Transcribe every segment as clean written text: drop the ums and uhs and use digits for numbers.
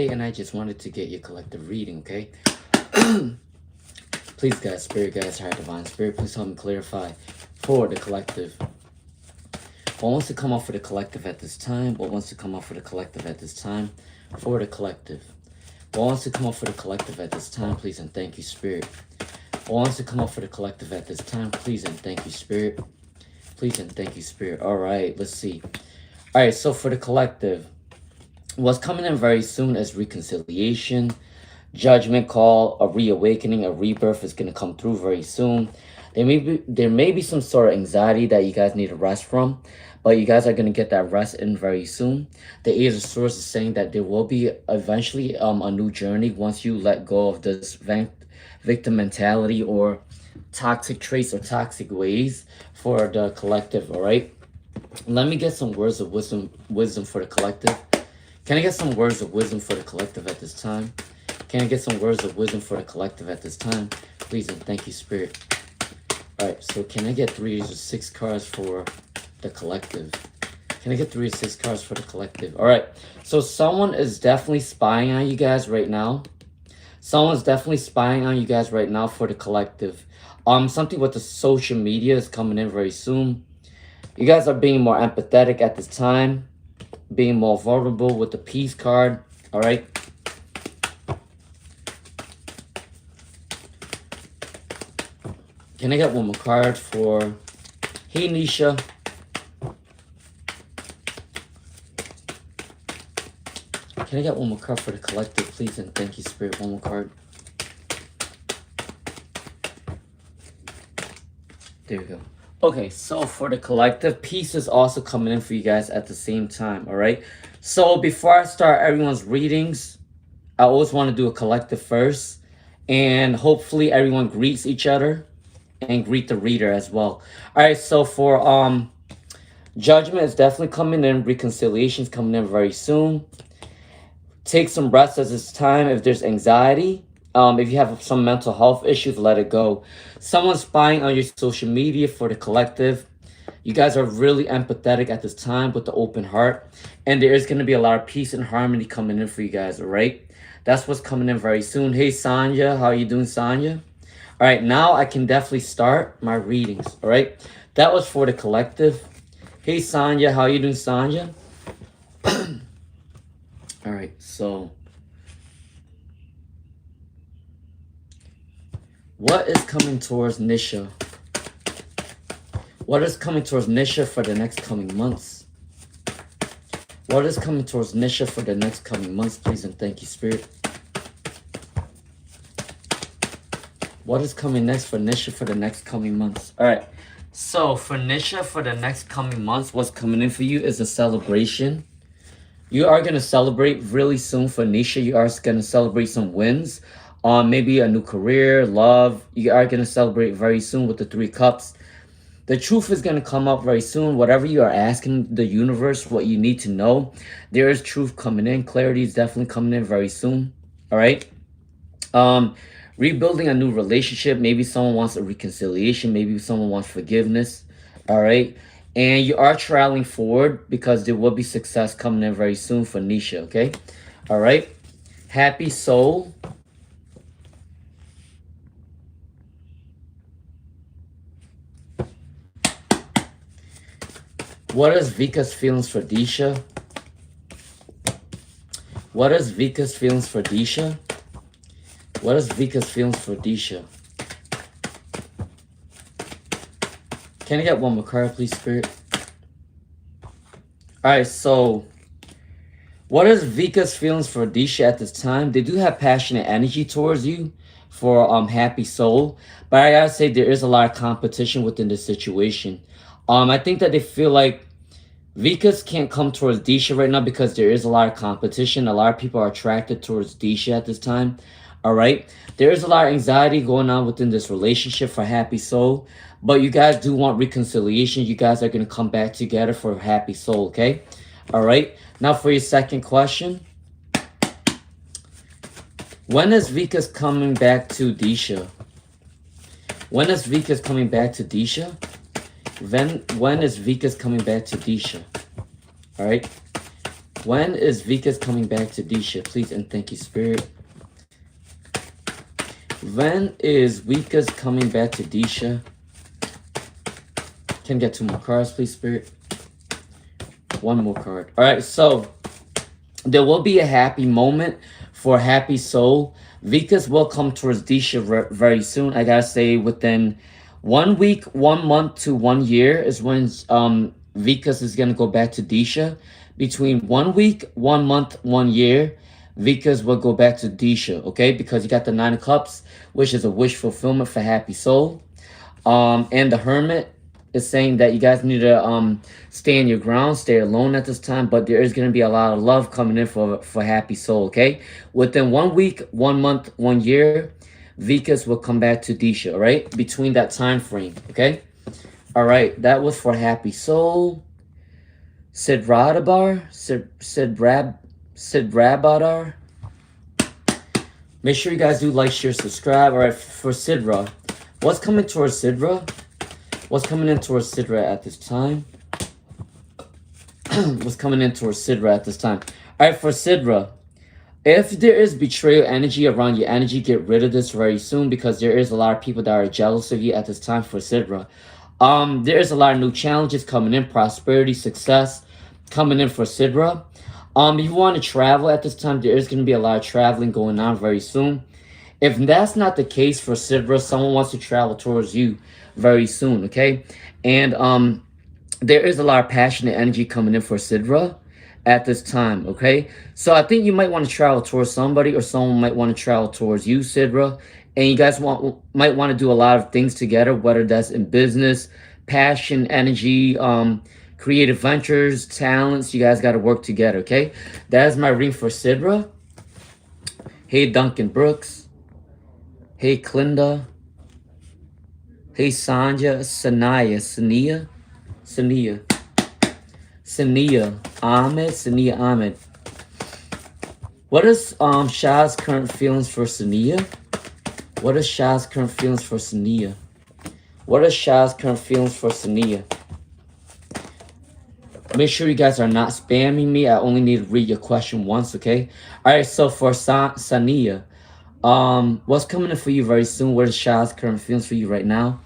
and I just wanted to get your collective reading, okay? Please, guys, spirit, guys, higher divine spirit, please help me clarify for the collective. What wants to come off for the collective at this time? What wants to come off for the collective at this time? For the collective. What wants to come off for the collective at this time? Please and thank you, spirit. What wants to come off for the collective at this time? Please and thank you, spirit. Please and thank you, spirit. All right, let's see. All right, so for the collective, what's coming in very soon is reconciliation, judgment call, a reawakening, a rebirth is going to come through very soon. There may be some sort of anxiety that you guys need to rest from, but you guys are going to get that rest in very soon. The Age of Swords is saying that there will be eventually a new journey once you let go of this victim mentality or toxic traits or toxic ways for the collective. All right, let me get some words of wisdom for the collective. Can I get some words of wisdom for the collective at this time? Can I get some words of wisdom for the collective at this time? Please and thank you, spirit. All right, so can I get 3 or 6 cards for the collective? Can I get 3 or 6 cards for the collective? All right, so someone is definitely spying on you guys right now. Someone's definitely spying on you guys right now for the collective. Something with the social media is coming in very soon. You guys are being more empathetic at this time, being more vulnerable with the peace card. All right. Can I get one more card for, hey, Nisha. Can I get one more card for the collective, please? And thank you, spirit. One more card. There we go. Okay, so for the collective, peace is also coming in for you guys at the same time, all right? So before I start everyone's readings, I always want to do a collective first. And hopefully everyone greets each other and greet the reader as well. All right, so for judgment is definitely coming in. Reconciliation is coming in very soon. Take some rest as it's time. If there's anxiety, if you have some mental health issues, let it go. Someone's spying on your social media for the collective. You guys are really empathetic at this time with the open heart. And there is going to be a lot of peace and harmony coming in for you guys, all right? That's what's coming in very soon. Hey, Sanya. How are you doing, Sanya? All right, now I can definitely start my readings, all right? That was for the collective. Hey, Sanya. How are you doing, Sanya? All right, so what is coming towards Nisha? What is coming towards Nisha for the next coming months? What is coming towards Nisha for the next coming months, please, and thank you, spirit. What is coming next for Nisha for the next coming months? All right, so for Nisha for the next coming months, what's coming in for you is a celebration. You are going to celebrate really soon for Nisha. You are going to celebrate some wins. Maybe a new career, love. You are going to celebrate very soon with the 3 cups. The truth is going to come up very soon. Whatever you are asking the universe, what you need to know, there is truth coming in. Clarity is definitely coming in very soon. All right. Rebuilding a new relationship. Maybe someone wants a reconciliation. Maybe someone wants forgiveness. All right. And you are traveling forward because there will be success coming in very soon for Nisha. Okay. All right. Happy soul. What is Vika's feelings for Disha? What is Vika's feelings for Disha? What is Vika's feelings for Disha? Can I get one more card, please, spirit? All right, so what is Vika's feelings for Disha at this time? They do have passionate energy towards you for happy soul, but I gotta say there is a lot of competition within the situation. I think that they feel like Vikas can't come towards Disha right now because there is a lot of competition. A lot of people are attracted towards Disha at this time. All right. There is a lot of anxiety going on within this relationship for happy soul. But you guys do want reconciliation. You guys are going to come back together for happy soul. Okay. All right. Now for your second question. When is Vikas coming back to Disha? When is Vikas coming back to Disha? When is Vikas coming back to Disha? All right. When is Vika's coming back to Disha? Please and thank you, Spirit. When is Vika's coming back to Disha? Can I get 2 more cards, please, Spirit? 1 more card. All right, so there will be a happy moment for Happy Soul. Vika's will come towards Disha very soon. I gotta say within 1 week, 1 month to 1 year is when Vika's is gonna go back to Disha. Between 1 week, 1 month, 1 year, Vika's will go back to Disha, okay? Because you got the 9 of Cups, which is a wish fulfillment for Happy Soul. And the Hermit is saying that you guys need to stay in your ground, stay alone at this time, but there is going to be a lot of love coming in for Happy Soul, okay? Within 1 week, 1 month, 1 year, Vikas will come back to Disha, all right? Between that time frame, okay? All right, that was for Happy Soul. Sidrabadar. Make sure you guys do like, share, subscribe. All right, for Sidra, what's coming towards Sidra? What's coming in towards Sidra at this time? What's coming in towards Sidra at this time? All right, for Sidra, if there is betrayal energy around your energy, get rid of this very soon because there is a lot of people that are jealous of you at this time for Sidra. There is a lot of new challenges coming in, prosperity, success coming in for Sidra. If you want to travel at this time, there is going to be a lot of traveling going on very soon. If that's not the case for Sidra, someone wants to travel towards you very soon, okay? And there is a lot of passionate energy coming in for Sidra at this time, okay? So I think you might want to travel towards somebody or someone might want to travel towards you, Sidra. And you guys might want to do a lot of things together, whether that's in business, passion, energy, creative ventures, talents. You guys got to work together, okay? That is my reading for Sidra. Hey, Duncan Brooks. Hey, Clinda. Hey, Sanja, Sania Ahmed. What is Shah's current feelings for Sania? What is Shah's current feelings for Sania? What is Shah's current feelings for Sania? Make sure you guys are not spamming me. I only need to read your question once, okay? All right, so for Sania, what's coming in for you very soon? What is Shah's current feelings for you right now?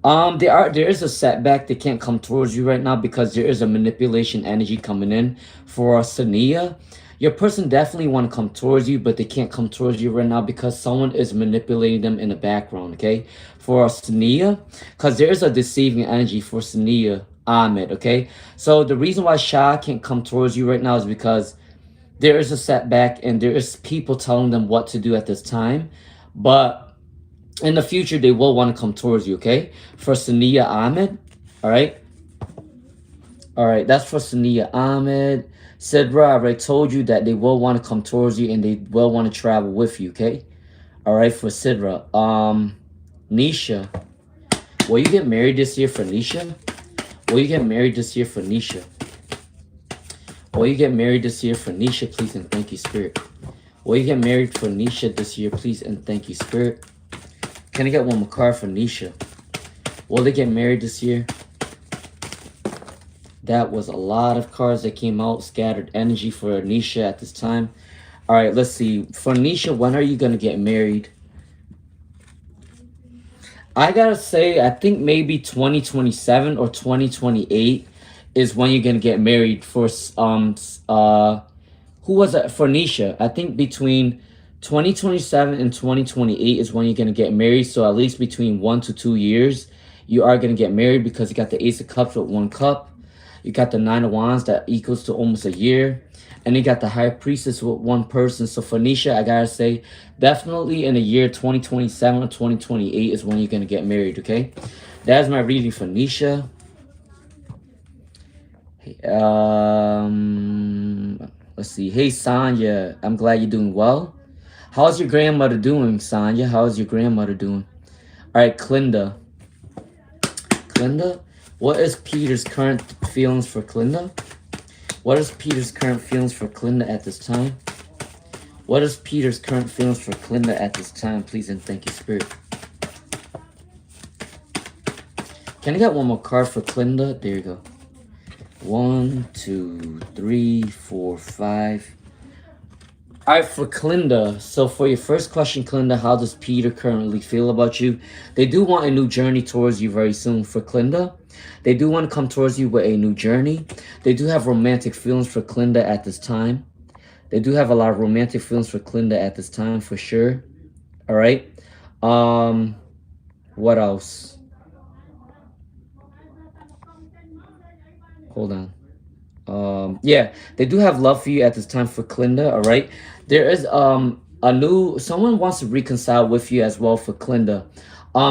There is a setback that can't come towards you right now because there is a manipulation energy coming in for Sania. Your person definitely want to come towards you, but they can't come towards you right now because someone is manipulating them in the background, okay? For Sania, because there is a deceiving energy for Sania Ahmed, okay? So the reason why Shah can't come towards you right now is because there is a setback and there is people telling them what to do at this time, but in the future, they will want to come towards you, okay? For Sania Ahmed, all right? All right, that's for Sania Ahmed. Sidra, I already told you that they will want to come towards you and they will want to travel with you, okay? All right, for Sidra. Nisha. Will you get married this year for Nisha? Will you get married this year for Nisha? Will you get married this year for Nisha, please and thank you, Spirit? Will you get married for Nisha this year, please and thank you, Spirit? Can I get 1 more card for Nisha? Will they get married this year? That was a lot of cards that came out. Scattered energy for Nisha at this time. All right, let's see. For Nisha, when are you going to get married? I got to say, I think maybe 2027 or 2028 is when you're going to get married for, who was it? For Nisha. I think between 2027 and 2028 is when you're going to get married. So at least between 1 to 2 years, you are going to get married because you got the Ace of Cups with 1 cup. You got the 9 of Wands that equals to almost a year. And you got the High Priestess with 1 person. So for Nisha, I got to say, definitely in the year 2027 or 2028 is when you're going to get married, okay? That is my reading for Nisha. Let's see. Hey, Sanya, I'm glad you're doing well. How's your grandmother doing, Sanya? How's your grandmother doing? All right, Clinda. Clinda? What is Peter's current feelings for Clinda? What is Peter's current feelings for Clinda at this time? What is Peter's current feelings for Clinda at this time? Please and thank you, Spirit. Can I get 1 more card for Clinda? There you go. 1, 2, 3, 4, 5. All right, for Clinda. So for your first question, Clinda, how does Peter currently feel about you? They do want a new journey towards you very soon. For Clinda, they do want to come towards you with a new journey. They do have romantic feelings for Clinda at this time. They do have a lot of romantic feelings for Clinda at this time, for sure. All right. What else? Hold on. Yeah, they do have love for you at this time for Clinda. All right. There is someone wants to reconcile with you as well for Clinda.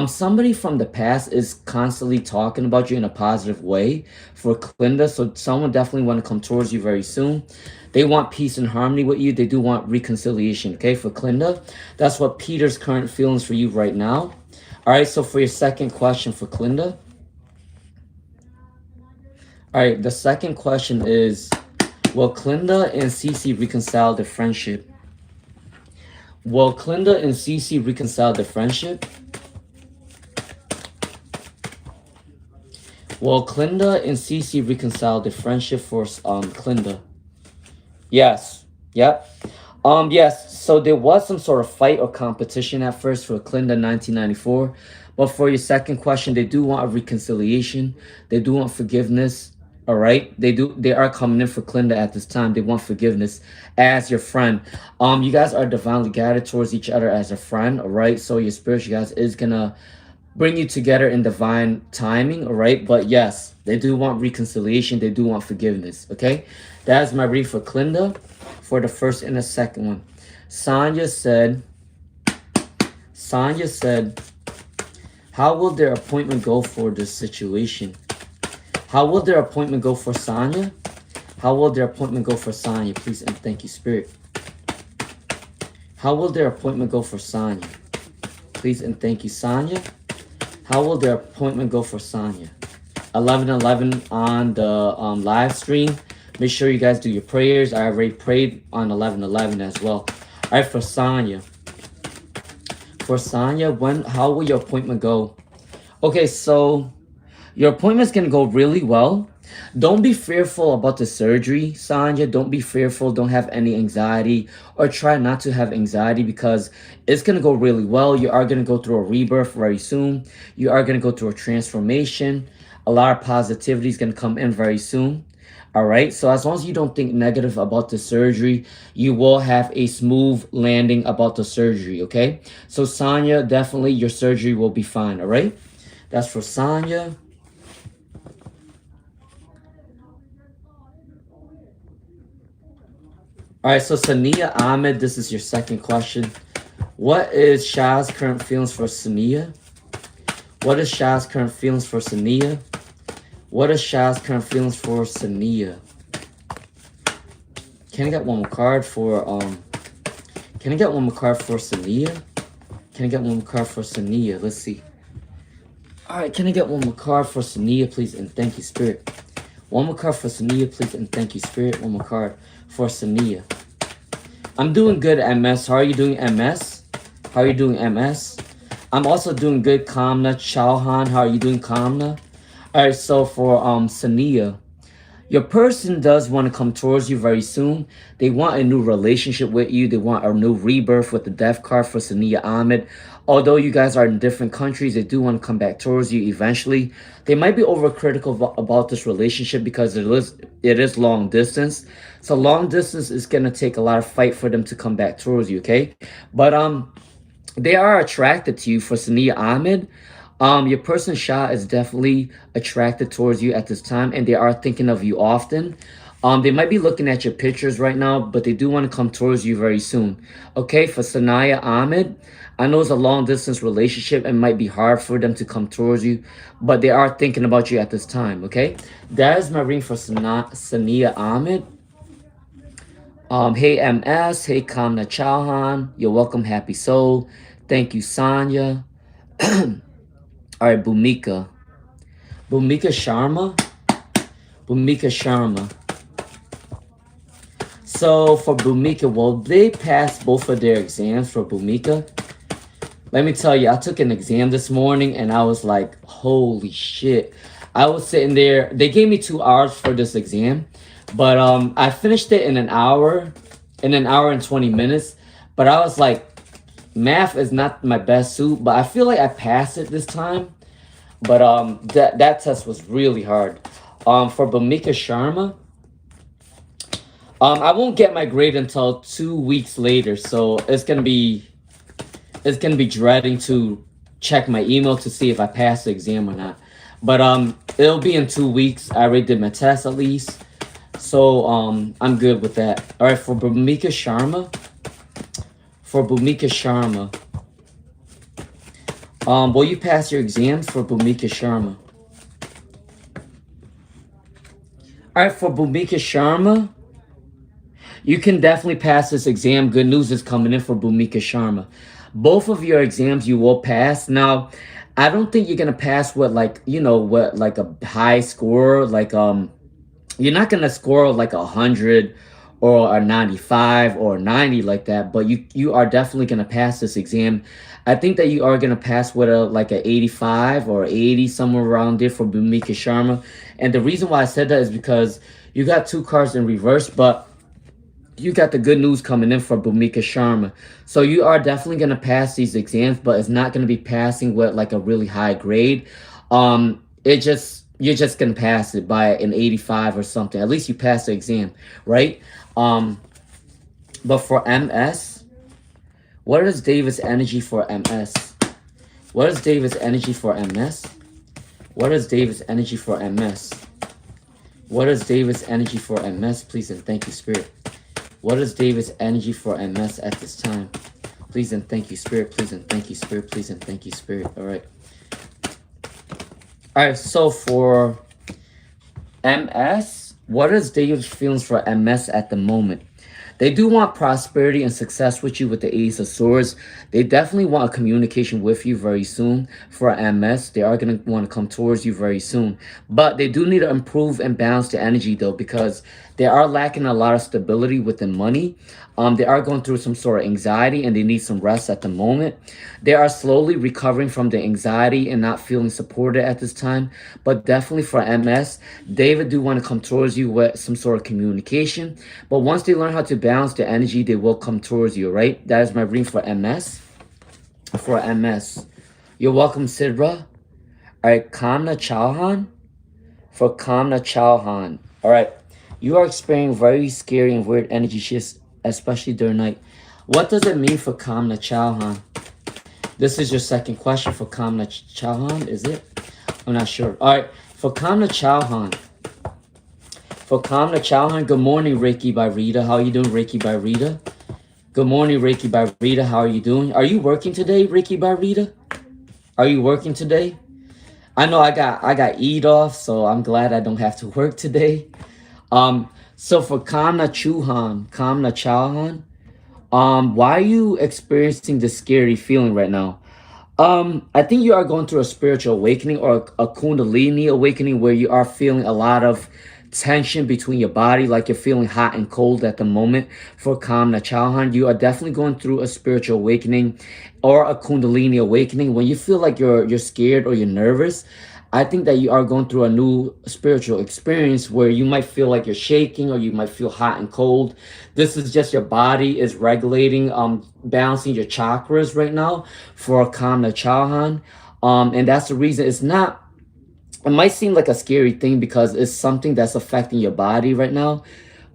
Somebody from the past is constantly talking about you in a positive way for Clinda. So someone definitely want to come towards you very soon. They want peace and harmony with you. They do want reconciliation. Okay, for Clinda, that's what Peter's current feelings for you right now. All right. So for your second question for Clinda. All right. The second question is, will Clinda and Cece reconcile their friendship? Will Clinda and Cece reconcile their friendship? Will Clinda and Cece reconcile their friendship for Clinda? Yes. Yep. Yes. So there was some sort of fight or competition at first for Clinda 1994. But for your second question, they do want a reconciliation. They do want forgiveness. All right. They are coming in for Clinda at this time. They want forgiveness as your friend. You guys are divinely guided towards each other as a friend. All right. So your spiritual guys is gonna bring you together in divine timing. All right. But yes, they do want reconciliation. They do want forgiveness. Okay. That's my read for Clinda for the first and the second one. Sonya said, how will their appointment go for this situation? How will their appointment go for Sonya? How will their appointment go for Sonya? Please and thank you, Spirit. How will their appointment go for Sonya? Please and thank you, Sonya. How will their appointment go for Sonya? 11:11 on the live stream. Make sure you guys do your prayers. I already prayed on 11:11 as well. All right, for Sonya. For Sonya, how will your appointment go? Okay, so your appointment's going to go really well. Don't be fearful about the surgery, Sonya. Don't be fearful. Don't have any anxiety, or try not to have anxiety, because it's going to go really well. You are going to go through a rebirth very soon. You are going to go through a transformation. A lot of positivity is going to come in very soon. All right. So as long as you don't think negative about the surgery, you will have a smooth landing about the surgery. Okay. So Sonya, definitely your surgery will be fine. All right. That's for Sonya. All right, so Sania Ahmed, this is your second question. What is Shah's current feelings for Sania? What is Shah's current feelings for Sania? What is Shah's current feelings for Sania? Can I get one more card for Can I get one more card for Sania? Can I get one more card for Sania? Let's see. All right, can I get one more card for Sania, please? And thank you, Spirit. One more card for Sania, please. And thank you, Spirit. One more card for Sania. I'm doing good, MS. How are you doing, MS? How are you doing, MS? I'm also doing good, Kamna. Chauhan, how are you doing, Kamna? All right, so for Sania, your person does want to come towards you very soon. They want a new relationship with you. They want a new rebirth with the death card for Sania Ahmed. Although you guys are in different countries, they do want to come back towards you eventually. They might be overcritical about this relationship because it is long distance. So long distance is going to take a lot of fight for them to come back towards you, okay? But they are attracted to you for Sania Ahmed. Your person Shah is definitely attracted towards you at this time, and they are thinking of you often. They might be looking at your pictures right now, but they do want to come towards you very soon. Okay, for Sanaya Ahmed, I know it's a long distance relationship and might be hard for them to come towards you, but they are thinking about you at this time. Okay, that is my reading for Sania Ahmed. Hey MS, hey Kamna Chauhan, you're welcome, Happy Soul. Thank you, Sanya. All right, Bhumika Sharma. So for Bhumika, will they pass both of their exams for Bhumika? Let me tell you, I took an exam this morning and I was like, holy shit. I was sitting there. They gave me 2 hours for this exam, but I finished it in an hour and 20 minutes. But I was like, math is not my best suit, but I feel like I passed it this time. But that test was really hard. For Bhumika Sharma, I won't get my grade until 2 weeks later, so it's gonna be dreading to check my email to see if I passed the exam or not. But it'll be in 2 weeks. I already did my test at least, so I'm good with that. All right, for Bhumika Sharma, will you pass your exam for Bhumika Sharma? All right, for Bhumika Sharma, you can definitely pass this exam. Good news is coming in for Bhumika Sharma. Both of your exams you will pass. Now, I don't think you're gonna pass with like, like a high score. Like you're not gonna score like 100 or a 95 or a 90 like that, but you are definitely gonna pass this exam. I think that you are gonna pass with a like a 85 or 80, somewhere around there for Bhumika Sharma. And the reason why I said that is because you got 2 cards in reverse, but you got the good news coming in for Bhumika Sharma. So you are definitely going to pass these exams, but it's not going to be passing with like a really high grade. You're just going to pass it by an 85 or something. At least you pass the exam, right? But for MS, what is David's energy for MS? What is David's energy for MS? What is David's energy for MS? What is David's energy for MS? Please and thank you, Spirit. What is David's energy for MS at this time? Please and thank you, Spirit. Please and thank you, Spirit. Please and thank you, Spirit. All right. All right, so for MS, what is David's feelings for MS at the moment? They do want prosperity and success with you with the Ace of Swords. They definitely want a communication with you very soon. For MS, they are going to want to come towards you very soon. But they do need to improve and balance the energy, though, because they are lacking a lot of stability within money. They are going through some sort of anxiety and they need some rest at the moment. They are slowly recovering from the anxiety and not feeling supported at this time. But definitely for MS, David do want to come towards you with some sort of communication. But once they learn how to balance the energy, they will come towards you, right? That is my reading for MS. For MS. You're welcome, Sidra. All right, Kamna Chauhan. For Kamna Chauhan. All right. You are experiencing very scary and weird energy shifts, especially during night. What does it mean for Kamna Chauhan? This is your second question for Kamna Chauhan, is it? I'm not sure. All right, for Kamna Chauhan. For Kamna Chauhan, good morning, Reiki by Rita. How are you doing, Reiki by Rita? Good morning, Reiki by Rita. How are you doing? Are you working today, Reiki by Rita? Are you working today? I know I got Eid off, so I'm glad I don't have to work today. So for Kamna Chauhan, why are you experiencing this scary feeling right now? I think you are going through a spiritual awakening or a Kundalini awakening where you are feeling a lot of tension between your body, like you're feeling hot and cold at the moment. For Kamna Chauhan, you are definitely going through a spiritual awakening or a Kundalini awakening. When you feel like you're scared or you're nervous, I think that you are going through a new spiritual experience where you might feel like you're shaking or you might feel hot and cold. This is just your body is regulating, balancing your chakras right now for Kamna Chauhan. And that's the reason it might seem like a scary thing because it's something that's affecting your body right now.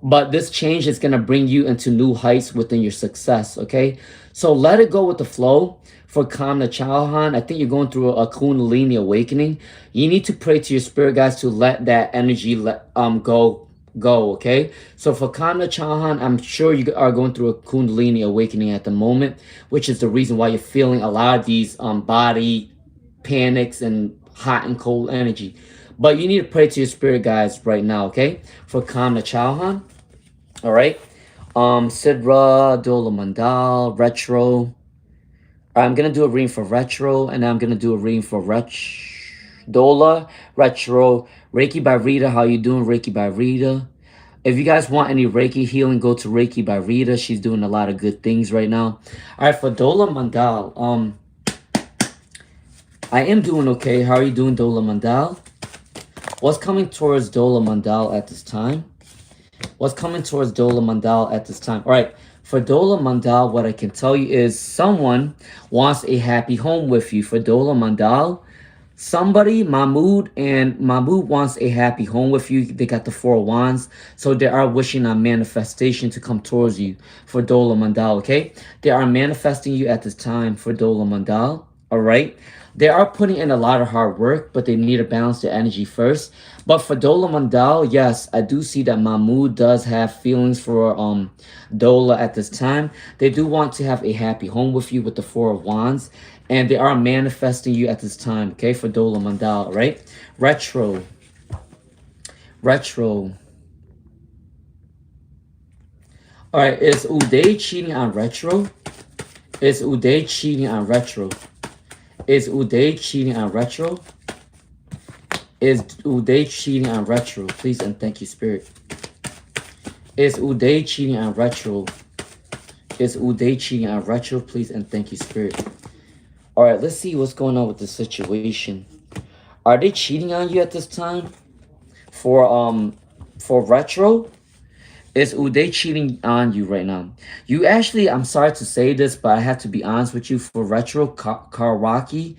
But this change is going to bring you into new heights within your success, okay? So let it go with the flow. For Kamna Chauhan, I think you're going through a Kundalini awakening. You need to pray to your spirit guides to let that energy go, okay? So for Kamna Chauhan, I'm sure you are going through a Kundalini awakening at the moment, which is the reason why you're feeling a lot of these body panics and hot and cold energy. But you need to pray to your spirit guides right now, okay? For Kamna Chauhan, all right? Sidra, Dola Mandal, Retro. I'm going to do a reading for Retro, and I'm going to do a reading for Dola, Retro, Reiki by Rita. How you doing, Reiki by Rita? If you guys want any Reiki healing, go to Reiki by Rita. She's doing a lot of good things right now. All right, for Dola Mandal, I am doing okay. How are you doing, Dola Mandal? What's coming towards Dola Mandal at this time? What's coming towards Dola Mandal at this time? All right. For Dola Mandal, what I can tell you is someone wants a happy home with you. For Dola Mandal, somebody, Mahmoud wants a happy home with you. They got the Four of Wands. So they are wishing on manifestation to come towards you for Dola Mandal, okay? They are manifesting you at this time for Dola Mandal, all right? They are putting in a lot of hard work, but they need to balance their energy first. But for Dola Mandal, yes, I do see that Mahmoud does have feelings for Dola at this time. They do want to have a happy home with you with the Four of Wands. And they are manifesting you at this time, okay, for Dola Mandal, right? Retro. All right, is Uday cheating on Retro? Is Uday cheating on Retro? Is Uday cheating on Retro? Is Uday cheating on Retro? Please and thank you, Spirit. Is Uday cheating on Retro? Is Uday cheating on Retro? Please and thank you, Spirit. All right, let's see what's going on with the situation. Are they cheating on you at this time? For Retro? Is Uday cheating on you right now? You actually, I'm sorry to say this, but I have to be honest with you. For Retro Karwaki,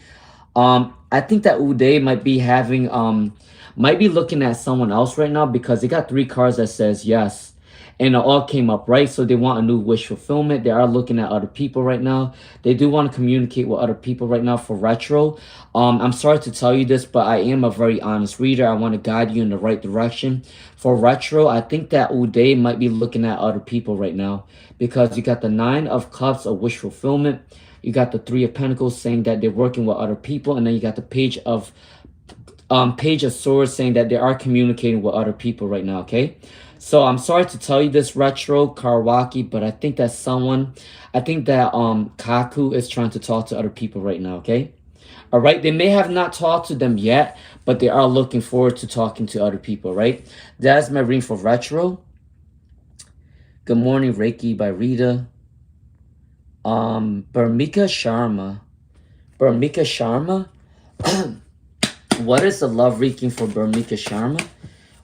I think that Uday might be having might be looking at someone else right now because they got 3 cards that says yes. And it all came up right, so they want a new wish fulfillment. They are looking at other people right now. They do want to communicate with other people right now for Retro. I'm sorry to tell you this, but I am a very honest reader. I want to guide you in the right direction. For Retro, I think that Uday might be looking at other people right now because you got the 9 of Cups of wish fulfillment. You got the 3 of Pentacles saying that they're working with other people, and then you got the Page of Swords saying that they are communicating with other people right now, okay? So I'm sorry to tell you this, Retro Karwaki, but I think that Kaku is trying to talk to other people right now, okay? All right, they may have not talked to them yet, but they are looking forward to talking to other people, right? That's my reading for Retro. Good morning, Reiki by Rita. Burmika Sharma. What is the love reading for Burmika Sharma?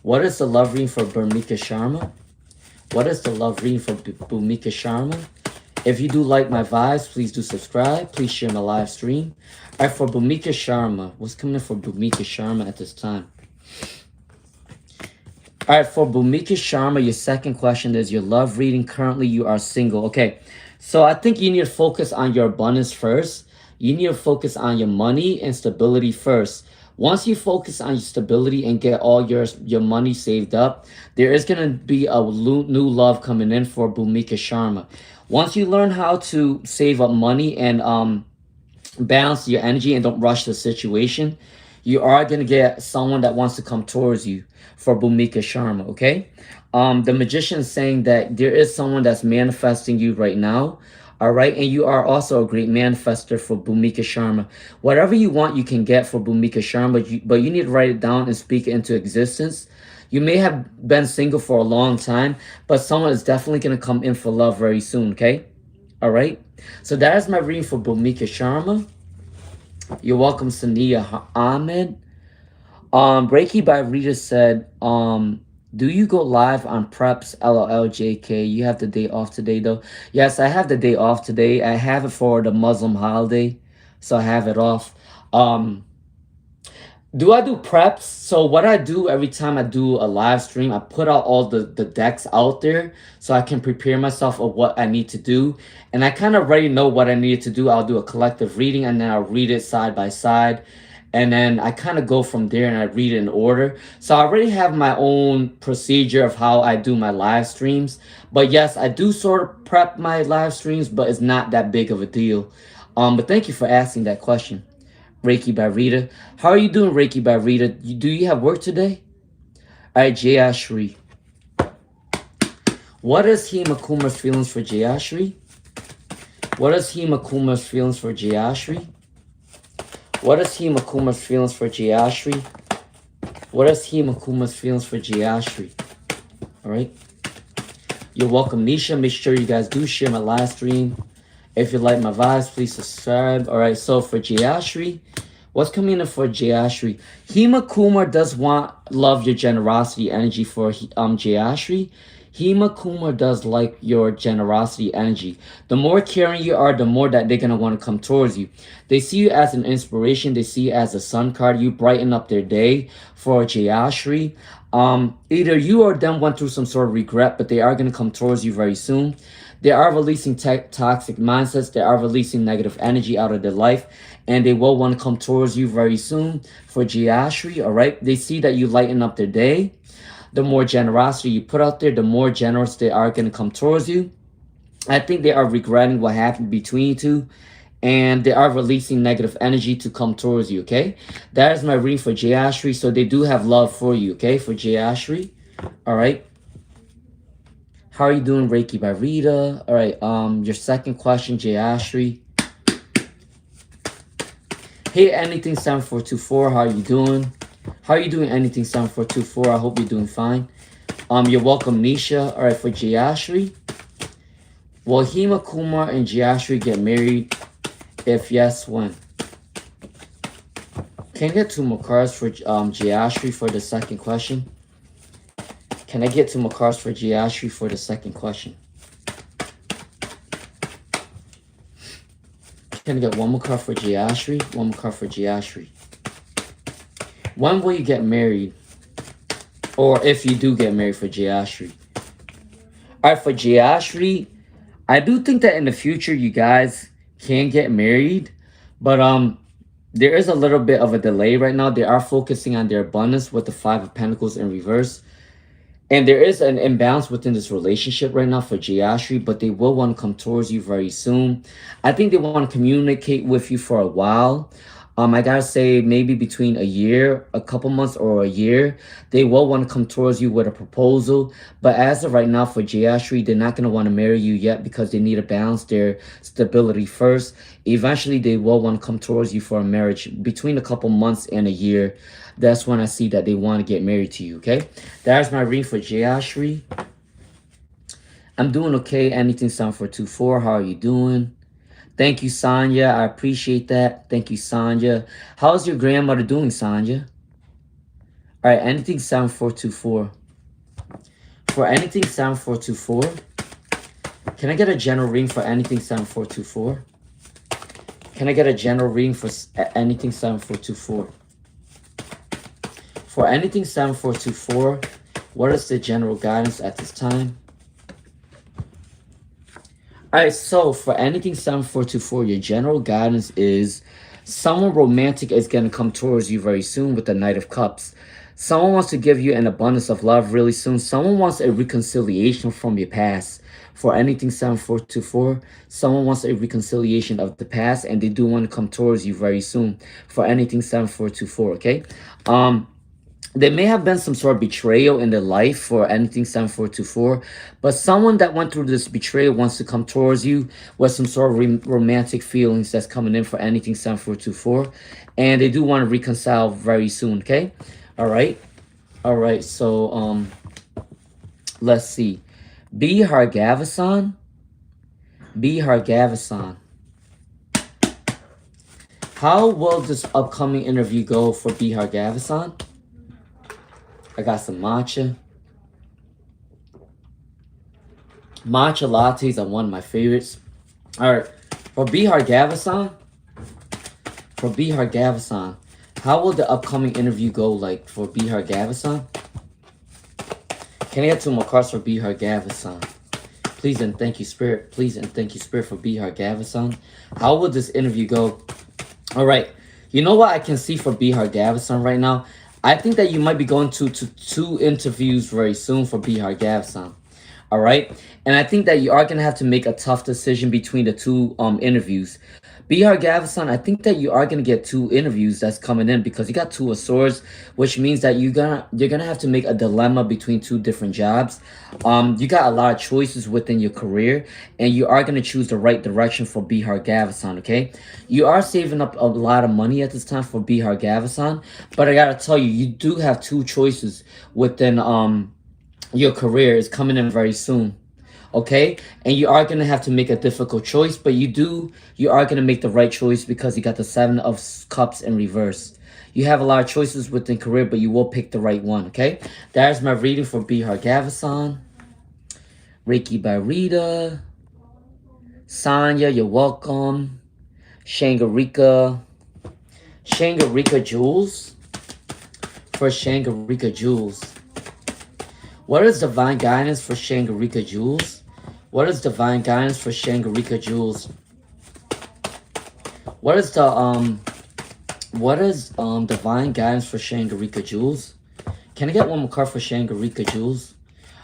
What is the love reading for Burmika Sharma? What is the love reading for Burmika Sharma? If you do like my vibes, please do subscribe. Please share my live stream. All right, for Burmika Sharma, what's coming in for Burmika Sharma at this time? All right, for Burmika Sharma, your second question is your love reading. Currently, you are single. Okay, so I think you need to focus on your abundance first. You need to focus on your money and stability first. Once you focus on your stability and get all your money saved up, there is going to be a new love coming in for Burmika Sharma. Once you learn how to save up money and balance your energy and don't rush the situation, you are going to get someone that wants to come towards you for Burmika Sharma, okay? The magician is saying that there is someone that's manifesting you right now. All right, and you are also a great manifester for Burmika Sharma. Whatever you want, you can get for Burmika Sharma, but you need to write it down and speak it into existence. You may have been single for a long time, but someone is definitely going to come in for love very soon, okay? All right, so that is my reading for Burmika Sharma. You're welcome, Sania Ahmed. Reiki by Rita said, do you go live on preps? LLJK. You have the day off today, though. Yes, I have the day off today. I have it for the Muslim holiday, so I have it off. Do I do preps? So what I do every time I do a live stream, I put out all the decks out there so I can prepare myself of what I need to do. And I kind of already know what I need to do. I'll do a collective reading and then I'll read it side by side. And then I kind of go from there and I read it in order. So I already have my own procedure of how I do my live streams. But yes, I do sort of prep my live streams, but it's not that big of a deal. But thank you for asking that question, Reiki by Rita. How are you doing, Reiki by Rita? Do you have work today? All right, Jayashri. What is Himakuma's feelings for Jayashri? What is Himakuma's feelings for Jayashri? What is Himakuma's feelings for Jayashri? What is Himakuma's feelings for Jayashri? All right. You're welcome, Nisha. Make sure you guys do share my live stream. If you like my vibes, please subscribe. All right. So for Jayashri, What's coming in for Jayashri? Hema Kumar does love your generosity energy for Jayashri. Hema Kumar does like your generosity energy. The more caring you are, the more that they're gonna want to come towards you. They see you as an inspiration. They see you as a sun card. You brighten up their day for Jayashri. Either you or them went through some sort of regret, but they are gonna come towards you very soon. They are releasing toxic mindsets. They are releasing negative energy out of their life. And they will want to come towards you very soon for Jayashri, all right? They see that you lighten up their day. The more generosity you put out there, the more generous they are going to come towards you. I think they are regretting what happened between you two. And they are releasing negative energy to come towards you, okay? That is my reading for Jayashri. So they do have love for you, okay? For Jayashri, all right? How are you doing, Reiki by Rita? All right, your second question, Jayashri. Hey, anything 7424, how are you doing? How are you doing, anything 7424? I hope you're doing fine. You're welcome, Nisha. All right, for Jayashri. Will Hema Kumar and Jayashri get married? If yes, when? Can I get 2 more cards for Jayashri for the second question? Can I get 2 more cards for Jayashri for the second question? Can I get 1 more card for Jayashri? 1 more card for Jayashri. When will you get married? Or if you do get married for Jayashri. All right, for Jayashri, I do think that in the future you guys can get married. But there is a little bit of a delay right now. They are focusing on their abundance with the 5 of Pentacles in reverse. And there is an imbalance within this relationship right now for Jayashri, but they will want to come towards you very soon. I think they want to communicate with you for a while. I gotta say, maybe between a year, a couple months, or a year, they will want to come towards you with a proposal. But as of right now, for Jayashri, they're not gonna want to marry you yet because they need to balance their stability first. Eventually, they will want to come towards you for a marriage between a couple months and a year. That's when I see that they want to get married to you, okay? That's my reading for Jayashri. I'm doing okay. Anything 7424, how are you doing? Thank you, Sanya. I appreciate that. Thank you, Sanya. How's your grandmother doing, Sanya? All right, anything 7424. For anything 7424, can I get a general reading for anything 7424? Can I get a general reading for anything 7424? For anything 7424, what is the general guidance at this time? All right, so for anything 7424, your general guidance is someone romantic is going to come towards you very soon with the Knight of Cups. Someone wants to give you an abundance of love really soon. Someone wants a reconciliation from your past. For anything 7424, someone wants a reconciliation of the past, and they do want to come towards you very soon. For anything 7424, okay? There may have been some sort of betrayal in their life for anything 7424, but someone that went through this betrayal wants to come towards you with some sort of romantic feelings that's coming in for anything 7424, and they do want to reconcile very soon, okay? All right, so let's see. Bihar Gavasan. How will this upcoming interview go for Bihar Gavasan? I got some matcha. Matcha lattes are one of my favorites. All right, for Bihar Gavasan, how will the upcoming interview go like for Bihar Gavasan? Can I get 2 more cards for Bihar Gavasan? Please and thank you, Spirit. Please and thank you, Spirit, for Bihar Gavasan. How will this interview go? All right, you know what I can see for Bihar Gavasan right now? I think that you might be going to 2 interviews very soon for Bihar Gavasan. All right. And I think that you are going to have to make a tough decision between the 2 interviews. Bihar Gavasan, I think that you are going to get 2 interviews that's coming in because you got 2 of swords, which means that you're gonna have to make a dilemma between 2 different jobs. You got a lot of choices within your career, and you are going to choose the right direction for Bihar Gavasan, okay? You are saving up a lot of money at this time for Bihar Gavasan, but I got to tell you, you do have 2 choices within your career is coming in very soon. okay? And you are going to have to make a difficult choice, but you are going to make the right choice because you got the Seven of Cups in reverse. You have a lot of choices within career, but you will pick the right one, okay? That is my reading for Bihar Gavasan. Reiki by Rita. Sanya, you're welcome. Shangarika. Shangarika Jules. For Shangarika Jules. What is divine guidance for Shangarika Jules? What is divine guidance for Shangarika Jules? What is divine guidance for Shangarika Jules? Can I get one more card for Shangarika Jules?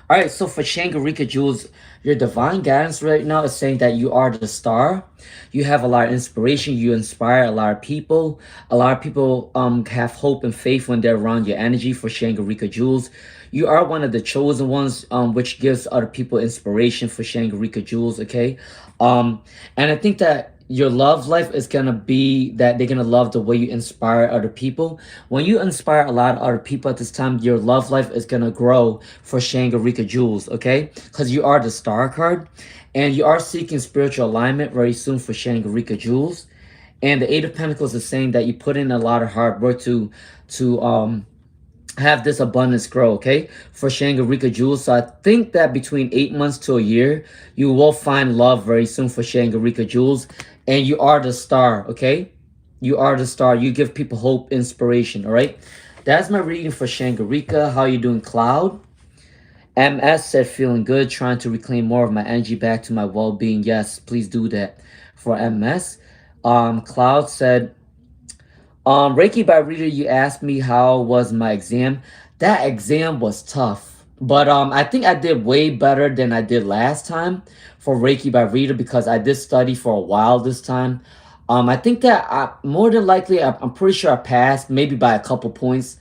All right, so for Shangarika Jules, your divine guidance right now is saying that you are the star. You have a lot of inspiration. You inspire a lot of people. A lot of people have hope and faith when they're around your energy for Shangarika Jules. You are one of the chosen ones, which gives other people inspiration for Shangarika Jules, okay? And I think that your love life is gonna be that they're gonna love the way you inspire other people. When you inspire a lot of other people at this time, your love life is gonna grow for Shangarika Jules, okay? Because you are the star card, and you are seeking spiritual alignment very soon for Shangarika Jules. And the Eight of Pentacles is saying that you put in a lot of hard work to have this abundance grow, okay? For Shangarika Jules. So I think that between 8 months to a year, you will find love very soon for Shangarika Jules. And you are the star, okay? You are the star. You give people hope, inspiration, all right? That's my reading for Shangarika. How you doing, Cloud? MS said, feeling good, trying to reclaim more of my energy back to my well-being. Yes, please do that for MS. Cloud said, Reiki by Reader, you asked me how was my exam. That exam was tough. But I think I did way better than I did last time for Reiki by Reader because I did study for a while this time. I think that more than likely, I'm pretty sure I passed, maybe by a couple points.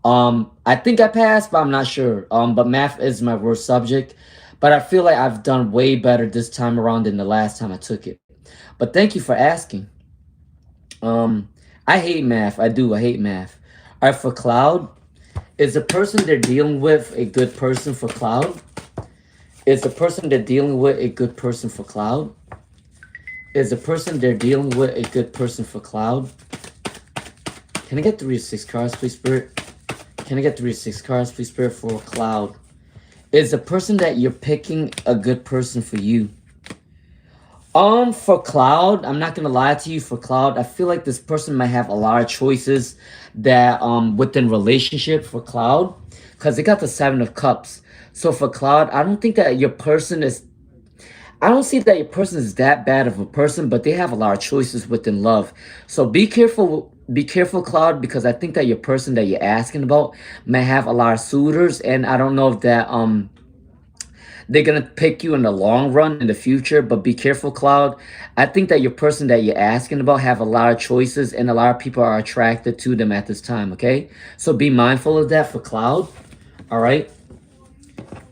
I think I passed, but I'm not sure. But math is my worst subject. But I feel like I've done way better this time around than the last time I took it. But thank you for asking. I hate math. I do. I hate math. All right, for Cloud, is the person they're dealing with a good person for Cloud? Is the person they're dealing with a good person for Cloud? Is the person they're dealing with a good person for Cloud? Can I get 3 or 6 cards, please, Spirit? Can I get 3 or 6 cards, please, Spirit, for Cloud? Is the person that you're picking a good person for you? For Cloud, I'm not gonna lie to you. For Cloud, I feel like this person might have a lot of choices that within relationship for Cloud, because they got the Seven of Cups. So for Cloud, I don't think that your person is. I don't see that your person is that bad of a person, but they have a lot of choices within love. So be careful. Be careful, Cloud, because I think that your person that you're asking about may have a lot of suitors, and I don't know if that they're gonna pick you in the long run in the future, but be careful, Cloud. I think that your person that you're asking about have a lot of choices and a lot of people are attracted to them at this time, okay? So be mindful of that for Cloud. All right.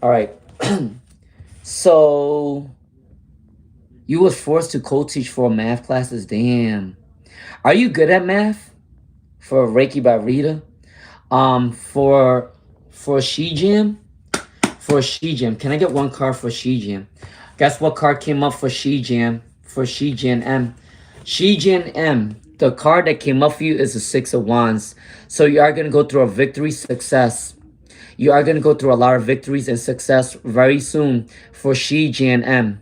All right. So you was forced to co-teach 4 math classes. Damn. Are you good at math? For Reiki by Rita. For She Jam. For She Jam. Can I get 1 card for She Jam? Guess what card came up for She Jam? For She Jan M. She Jan M. The card that came up for you is the 6 of Wands. So you are going to go through a victory, success. You are going to go through a lot of victories and success very soon for She Jan M.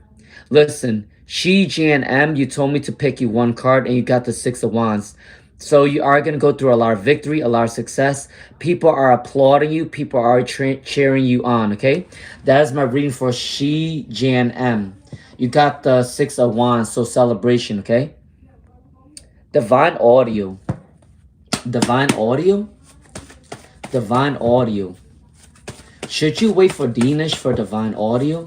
Listen, She Jan M, you told me to pick you 1 card and you got the 6 of Wands. So you are going to go through a lot of victory, a lot of success. People are applauding you. People are cheering you on, okay? That is my reading for She Jan M. You got the 6 of Wands, so celebration, okay? Divine Audio. Divine Audio? Divine Audio. Should you wait for Dinesh for Divine Audio?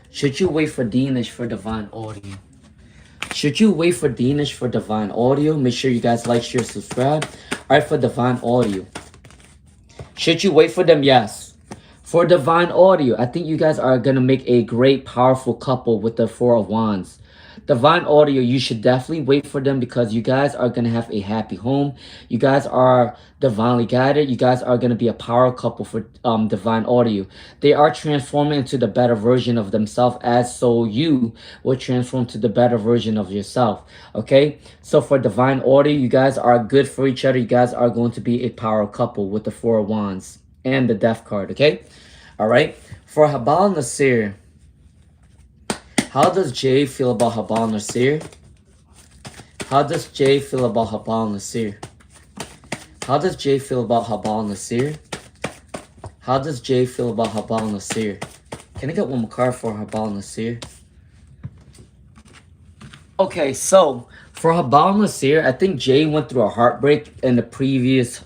Should you wait for Dinesh for Divine Audio? Should you wait for Dinesh for Divine Audio? Make sure you guys like, share, subscribe. All right, for Divine Audio. Should you wait for them? Yes. For Divine Audio, I think you guys are going to make a great, powerful couple with the 4 of Wands. Divine Audio, you should definitely wait for them because you guys are going to have a happy home. You guys are divinely guided. You guys are going to be a power couple for Divine Audio. They are transforming into the better version of themselves, as so you will transform to the better version of yourself. Okay? So for Divine Audio, you guys are good for each other. You guys are going to be a power couple with the Four of Wands and the Death card. Okay? All right? For Habal Nasir, how does Jay feel about Habal Nasir? How does Jay feel about Habal Nasir? How does Jay feel about Habal Nasir? How does Jay feel about Habal Nasir? Can I get one more card for Habal Nasir? Okay, so for Habal Nasir, I think Jay went through a heartbreak in the previous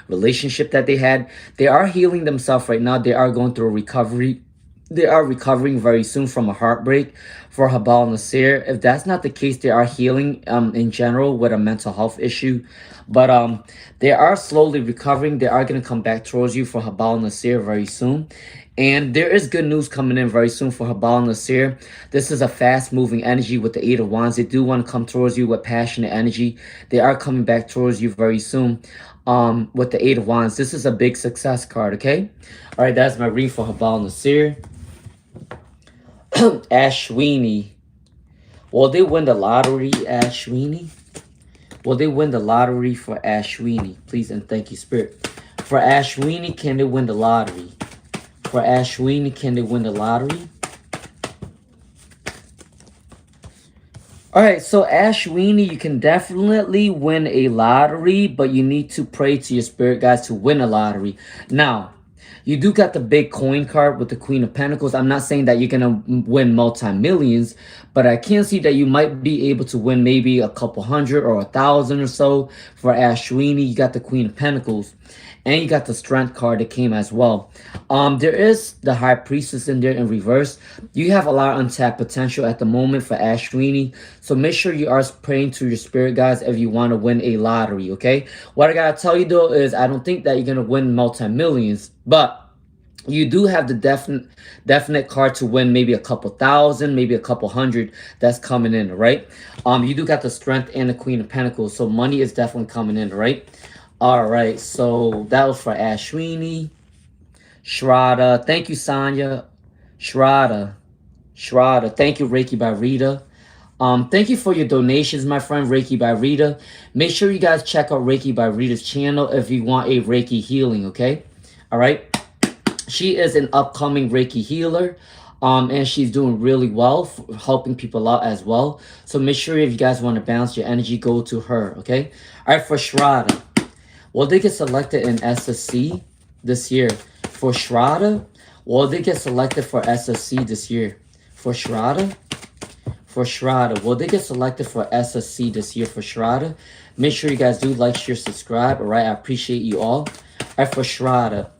relationship that they had. They are healing themselves right now. They are going through a recovery. They are recovering very soon from a heartbreak for Habal Nasir. If that's not the case, they are healing in general with a mental health issue. But they are slowly recovering. They are going to come back towards you for Habal Nasir very soon. And there is good news coming in very soon for Habal Nasir. This is a fast-moving energy with the Eight of Wands. They do want to come towards you with passionate energy. They are coming back towards you very soon with the Eight of Wands. This is a big success card, okay? All right, that's my read for Habal Nasir. Ashwini. Will they win the lottery, Ashwini? Will they win the lottery for Ashwini? Please and thank you, Spirit. For Ashwini, can they win the lottery? For Ashwini, can they win the lottery? All right, so Ashwini, you can definitely win a lottery, but you need to pray to your spirit guides to win a lottery. Now, you do got the big coin card with the Queen of Pentacles. I'm not saying that you're going to win multi-millions, but I can see that you might be able to win maybe a couple hundred or 1,000 or so for Ashwini. You got the Queen of Pentacles. And you got the Strength card that came as well. There is the High Priestess in there in reverse. You have a lot of untapped potential at the moment for Ashwini. So make sure you are praying to your spirit guides if you want to win a lottery, okay? What I got to tell you, though, is I don't think that you're going to win multi-millions. But you do have the definite card to win maybe a couple thousand, maybe a couple hundred that's coming in, right? You do got the Strength and the Queen of Pentacles. So money is definitely coming in, right? All right, so that was for Ashwini. Shraddha, thank you, Sanya. Shraddha, thank you, Reiki by Rita. Thank you for your donations, my friend, Reiki by Rita. Make sure you guys check out Reiki by Rita's channel if you want a Reiki healing, okay? All right. She is an upcoming Reiki healer. And she's doing really well, helping people out as well. So make sure if you guys want to balance your energy, go to her, okay? All right, for Shraddha. Will they get selected in SSC this year? For Shraddha, will they get selected for SSC this year? For Shraddha? For Shraddha, will they get selected for SSC this year for Shraddha? Make sure you guys do like, share, subscribe, all right? I appreciate you all. All right, for Shraddha,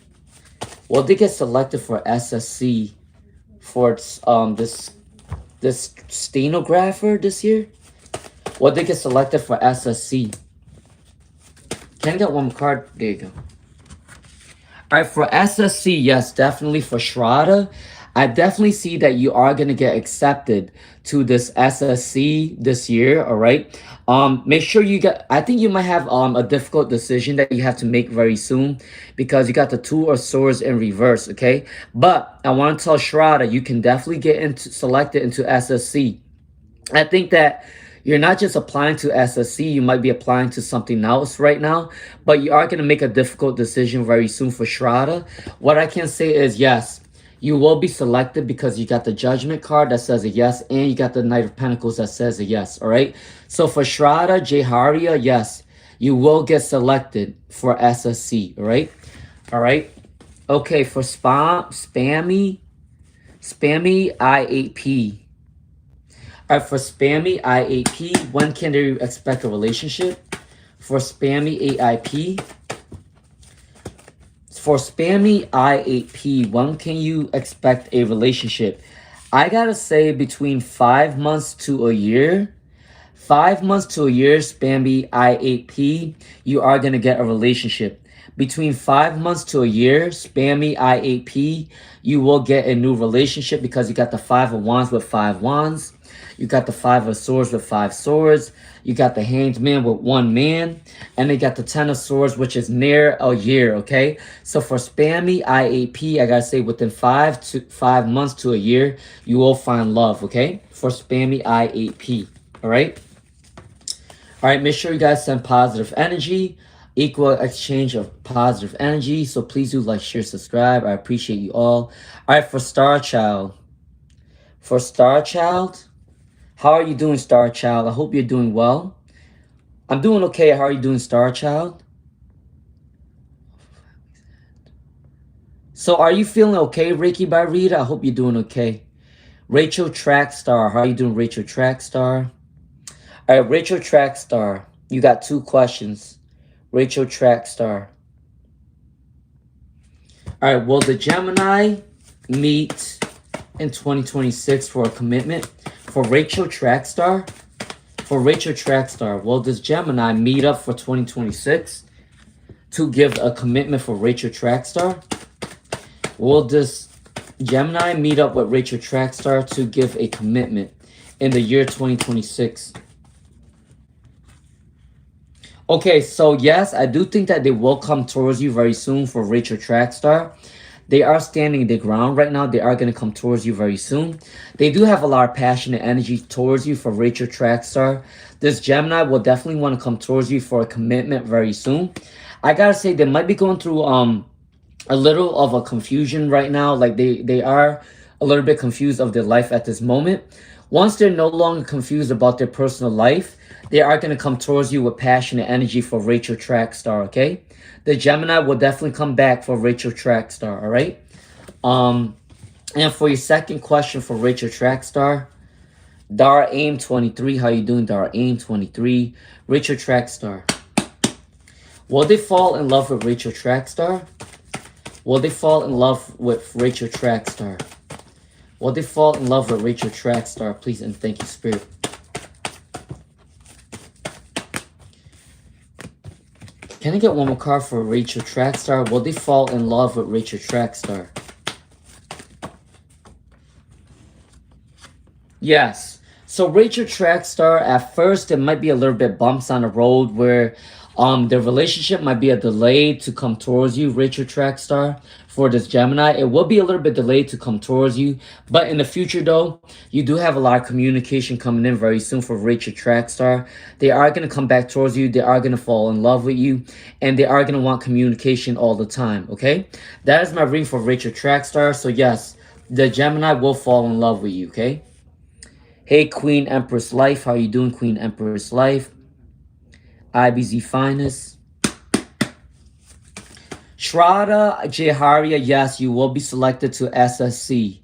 will they get selected for SSC for this stenographer this year? Will they get selected for SSC? Can I get one more card? There you go. All right, for SSC, yes, definitely for Shraddha. I definitely see that you are going to get accepted to this SSC this year, all right? Make sure you get, I think you might have a difficult decision that you have to make very soon because you got the Two of Swords in reverse, okay? But I want to tell Shraddha, you can definitely get selected into SSC. I think that you're not just applying to SSC, you might be applying to something else right now, but you are going to make a difficult decision very soon for Shraddha. What I can say is yes, you will be selected because you got the Judgment card that says a yes, and you got the Knight of Pentacles that says a yes, all right? So for Shraddha, Jaiharia, yes, you will get selected for SSC, all right? All right? Okay, for Spammy I8P. All right, for Spammy I8P, when can they expect a relationship? For Spammy AIP. For Spammy I8P, when can you expect a relationship? I gotta say between 5 months to a year. 5 months to a year, Spammy I8P, you are gonna get a relationship. Between 5 months to a year, Spammy I8P, you will get a new relationship because you got the Five of Wands with 5 wands. You got the Five of Swords with 5 swords. You got the Hanged Man with 1 man. And they got the Ten of Swords, which is near a year, okay? So for spammy IAP, I gotta say within 5 months to a year, you will find love, okay? For spammy IAP, all right? All right, make sure you guys send positive energy, equal exchange of positive energy. So please do like, share, subscribe. I appreciate you all. All right, for Star Child. For Star Child, how are you doing, Star Child? I hope you're doing well. I'm doing okay. How are you doing, Star Child? So are you feeling okay, Reiki by Rita? I hope you're doing okay. Rachel Trackstar. How are you doing, Rachel Trackstar? All right, Rachel Trackstar. You got 2 questions. Rachel Trackstar. All right, will the Gemini meet in 2026 for a commitment? For Rachel Trackstar? For Rachel Trackstar, will this Gemini meet up for 2026 to give a commitment for Rachel Trackstar? Will this Gemini meet up with Rachel Trackstar to give a commitment in the year 2026? Okay, so yes, I do think that they will come towards you very soon for Rachel Trackstar. They are standing their ground right now. They are going to come towards you very soon. They do have a lot of passionate energy towards you for Rachel Trackstar. This Gemini will definitely want to come towards you for a commitment very soon. I got to say, they might be going through a little of a confusion right now. Like they are a little bit confused of their life at this moment. Once they're no longer confused about their personal life, they are going to come towards you with passionate energy for Rachel Trackstar, okay? The Gemini will definitely come back for Rachel Trackstar, all right? And for your second question for Rachel Trackstar, Dara Aim 23, how you doing, Dara Aim 23? Rachel Trackstar. Will they fall in love with Rachel Trackstar? Will they fall in love with Rachel Trackstar? Will they fall in love with Rachel Trackstar? Please and thank you, Spirit. Can I get one more card for Rachel Trackstar? Will they fall in love with Rachel Trackstar? Yes. So Rachel Trackstar, at first, there might be a little bit bumps on the road where the relationship might be a delay to come towards you, Rachel Trackstar. For this Gemini, it will be a little bit delayed to come towards you. But in the future, though, you do have a lot of communication coming in very soon for Rachel Trackstar. They are going to come back towards you. They are going to fall in love with you. And they are going to want communication all the time, okay? That is my reading for Rachel Trackstar. So, yes, the Gemini will fall in love with you, okay? Hey, Queen Empress Life. How you doing, Queen Empress Life? IBZ Finest. Shraddha Jaharia, yes, you will be selected to SSC.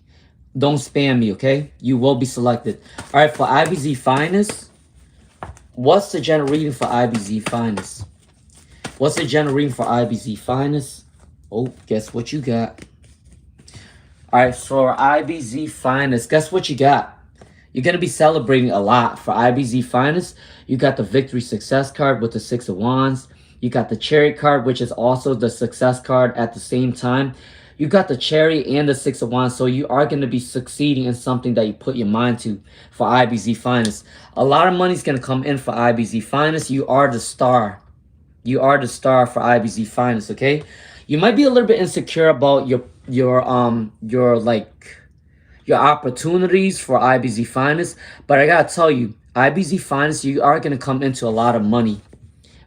Don't spam me, okay? You will be selected. All right, for IBZ Finest, what's the general reading for IBZ Finest? What's the general reading for IBZ Finest? Oh, guess what you got? All right, for IBZ Finest, guess what you got? You're going to be celebrating a lot for IBZ Finest. You got the Victory Success card with the 6 of Wands. You got the Chariot card, which is also the Success card at the same time. You got the Chariot and the 6 of Wands. So you are going to be succeeding in something that you put your mind to for IBZ Finest. A lot of money is going to come in for IBZ Finest. You are the star. You are the star for IBZ Finest, okay? You might be a little bit insecure about your opportunities for IBZ Finest, but I gotta tell you, IBZ Finest, you are gonna come into a lot of money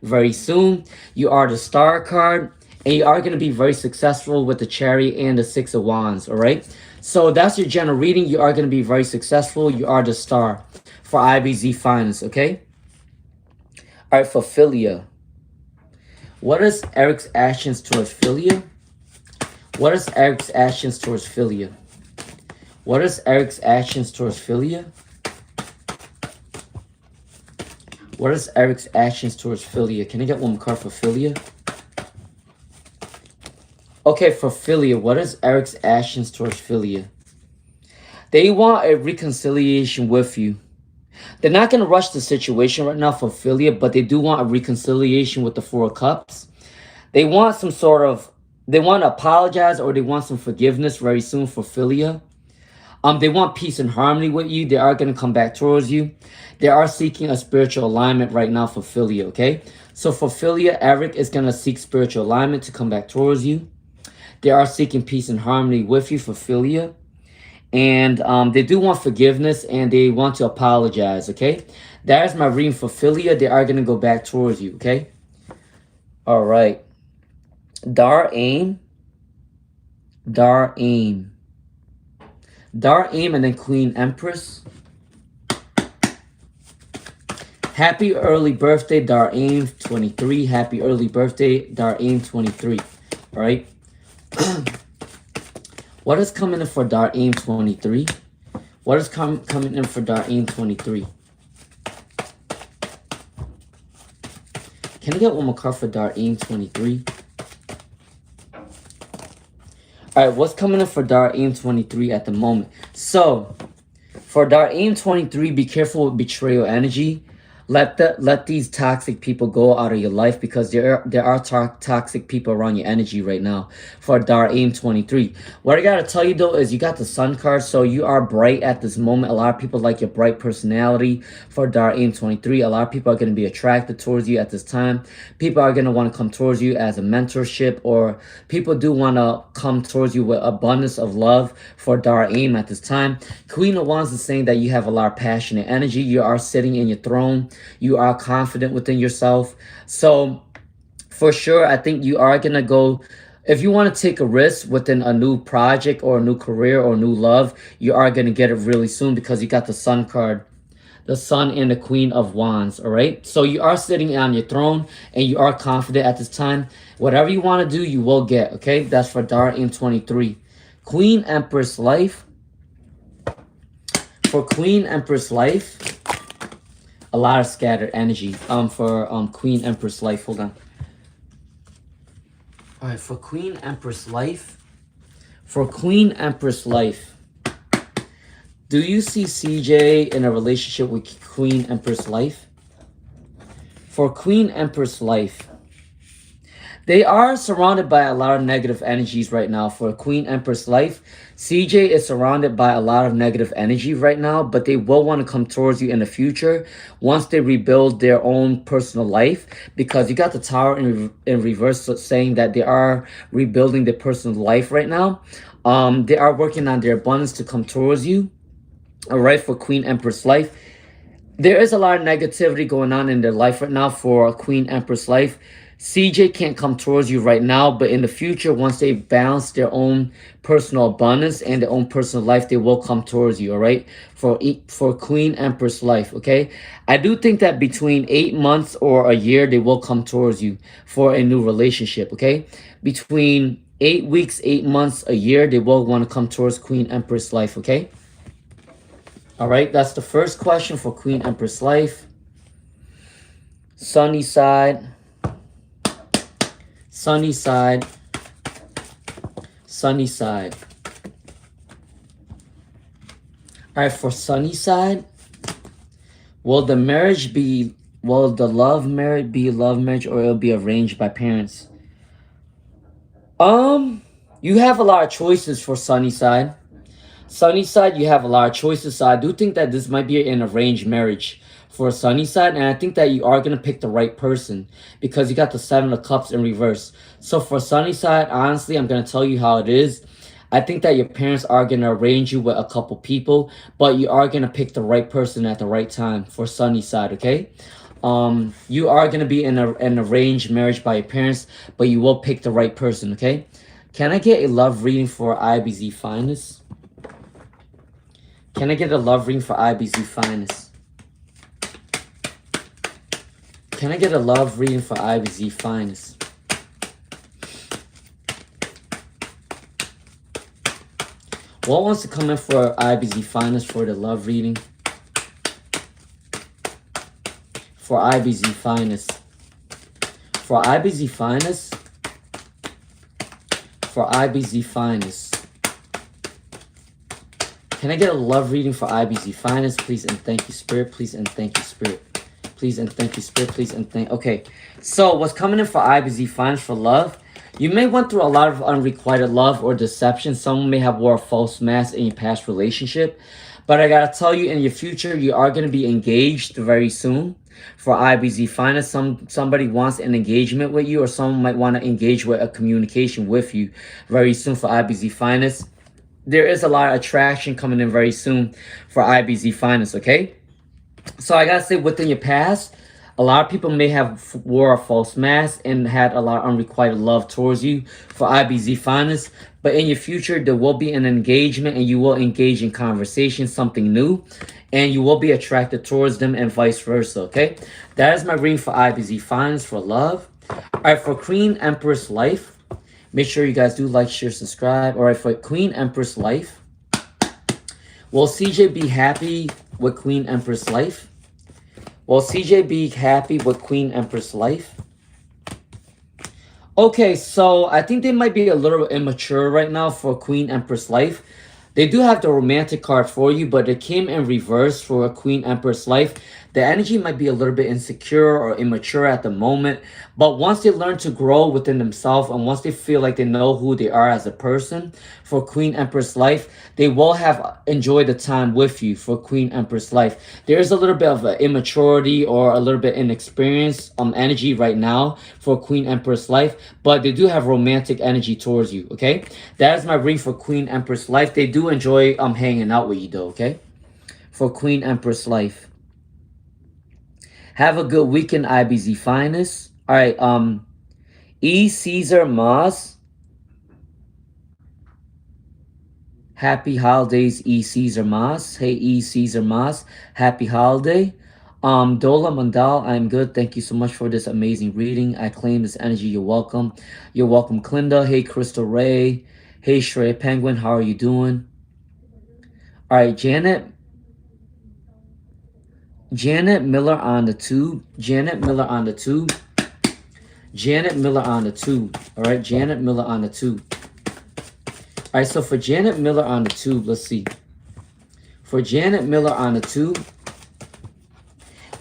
very soon. You are the star card, and you are gonna be very successful with the Chariot and the 6 of Wands, all right? So that's your general reading. You are gonna be very successful. You are the star for IBZ Finest, okay? All right, for Philia. What is Eric's actions towards Philia? What is Eric's actions towards Philia? What is Eric's actions towards Philia? What is Eric's actions towards Philia? Can I get one more card for Philia? Okay, for Philia, what is Eric's actions towards Philia? They want a reconciliation with you. They're not going to rush the situation right now for Philia, but they do want a reconciliation with the 4 of Cups. They want some sort of, they want to apologize or they want some forgiveness very soon for Philia. They want peace and harmony with you. They are going to come back towards you. They are seeking a spiritual alignment right now for Philia, okay? So for Philia, Eric is going to seek spiritual alignment to come back towards you. They are seeking peace and harmony with you for Philia. And they do want forgiveness and they want to apologize, okay? That is my reading for Philia. They are going to go back towards you, okay? All right. Dar Aim. Dar Aim. Dar Aim and then Queen Empress. Happy early birthday, Dar Aim 23. Happy early birthday, Dar Aim 23. All right. What is coming in for Dar Aim 23? What is coming in for Dar Aim 23? Can I get one more card for Dar Aim 23? All right, what's coming in for Dar Aim 23 at the moment? So, for Dar Aim 23, be careful with betrayal energy. Let these toxic people go out of your life because there are toxic people around your energy right now for Dar Aim 23. What I gotta tell you though is you got the Sun card, so you are bright at this moment. A lot of people like your bright personality for Dar Aim 23. A lot of people are gonna be attracted towards you at this time. People are gonna want to come towards you as a mentorship, or people do want to come towards you with abundance of love for Dar Aim at this time. Queen of Wands is saying that you have a lot of passion and energy. You are sitting in your throne. You are confident within yourself. So for sure, I think you are going to go, if you want to take a risk within a new project or a new career or new love, you are going to get it really soon because you got the Sun card, the Sun and the Queen of Wands. All right. So you are sitting on your throne and you are confident at this time. Whatever you want to do, you will get. Okay. That's for Dar Aim 23. Queen Empress Life. For Queen Empress Life, a lot of scattered energy for Queen Empress Life. Hold on. All right, for Queen Empress Life. For Queen Empress Life, do you see CJ in a relationship with Queen Empress Life? For Queen Empress Life, they are surrounded by a lot of negative energies right now. For Queen Empress Life, CJ is surrounded by a lot of negative energy right now, but they will want to come towards you in the future once they rebuild their own personal life, because you got the Tower in reverse saying that they are rebuilding their personal life right now. They are working on their abundance to come towards you. All right, for Queen Empress Life, there is a lot of negativity going on in their life right now for Queen Empress Life. CJ can't come towards you right now, but in the future, once they balance their own personal abundance and their own personal life, they will come towards you, all right? For Queen Empress Life, okay? I do think that between 8 months or a year, they will come towards you for a new relationship, okay? Between 8 weeks, 8 months, a year, they will want to come towards Queen Empress Life, okay? All right, that's the first question for Queen Empress Life. Sunny side. Sunny side. Sunny side. All right, for Sunny side, will the love marriage be love marriage, or it'll be arranged by parents? You have a lot of choices for Sunny side. Sunny side, you have a lot of choices, so I do think that this might be an arranged marriage for Sunny side, and I think that you are going to pick the right person because you got the Seven of Cups in reverse. So for Sunny side, honestly, I'm going to tell you how it is. I think that your parents are going to arrange you with a couple people, but you are going to pick the right person at the right time for Sunny side, okay? You are going to be in an arranged marriage by your parents, but you will pick the right person, okay? Can I get a love reading for IBZ Finest? Can I get a love reading for IBZ Finest? Can I get a love reading for IBZ Finest? What wants to come in for IBZ Finest for the love reading? For IBZ Finest. For IBZ Finest. For IBZ Finest. Can I get a love reading for IBZ Finest, please and thank you, Spirit, please and thank you, Spirit. Please and thank you, Spirit, please and thank... Okay, so what's coming in for IBZ Finest for love? You may went through a lot of unrequited love or deception. Someone may have wore a false mask in your past relationship. But I gotta tell you, in your future, you are gonna be engaged very soon. For IBZ Finest, somebody wants an engagement with you, or someone might want to engage with a communication with you very soon for IBZ Finest. There is a lot of attraction coming in very soon for IBZ Finest, okay? So I gotta say, within your past, a lot of people may have wore a false mask and had a lot of unrequited love towards you for IBZ Finest. But in your future, there will be an engagement and you will engage in conversation, something new, and you will be attracted towards them and vice versa, okay? That is my reading for IBZ Finest for love. All right, for Queen Empress Life, make sure you guys do like, share, subscribe. All right, for Queen Empress Life, will CJ be happy with Queen Empress Life? Will CJ be happy with Queen Empress Life? Okay, so I think they might be a little immature right now for Queen Empress Life. They do have the romantic card for you, but it came in reverse for Queen Empress Life. The energy might be a little bit insecure or immature at the moment, but once they learn to grow within themselves and once they feel like they know who they are as a person, for Queen Empress Life, they will have enjoyed the time with you for Queen Empress Life. There is a little bit of immaturity or a little bit inexperience energy right now for Queen Empress Life, but they do have romantic energy towards you, okay? That is my reading for Queen Empress Life. They do enjoy hanging out with you though, okay? For Queen Empress Life. Have a good weekend, IBZ Finest. All right, E. Caesar Moss. Happy holidays, E. Caesar Moss. Hey, E. Caesar Moss. Happy holiday. Dola Mandal, I'm good. Thank you so much for this amazing reading. I claim this energy. You're welcome. You're welcome, Clinda. Hey, Crystal Ray. Hey, Shrey Penguin. How are you doing? All right, Janet Miller on the tube. Janet Miller on the tube. Janet Miller on the tube. All right, Janet Miller on the tube. All right, so for Janet Miller on the tube, let's see. For Janet Miller on the tube,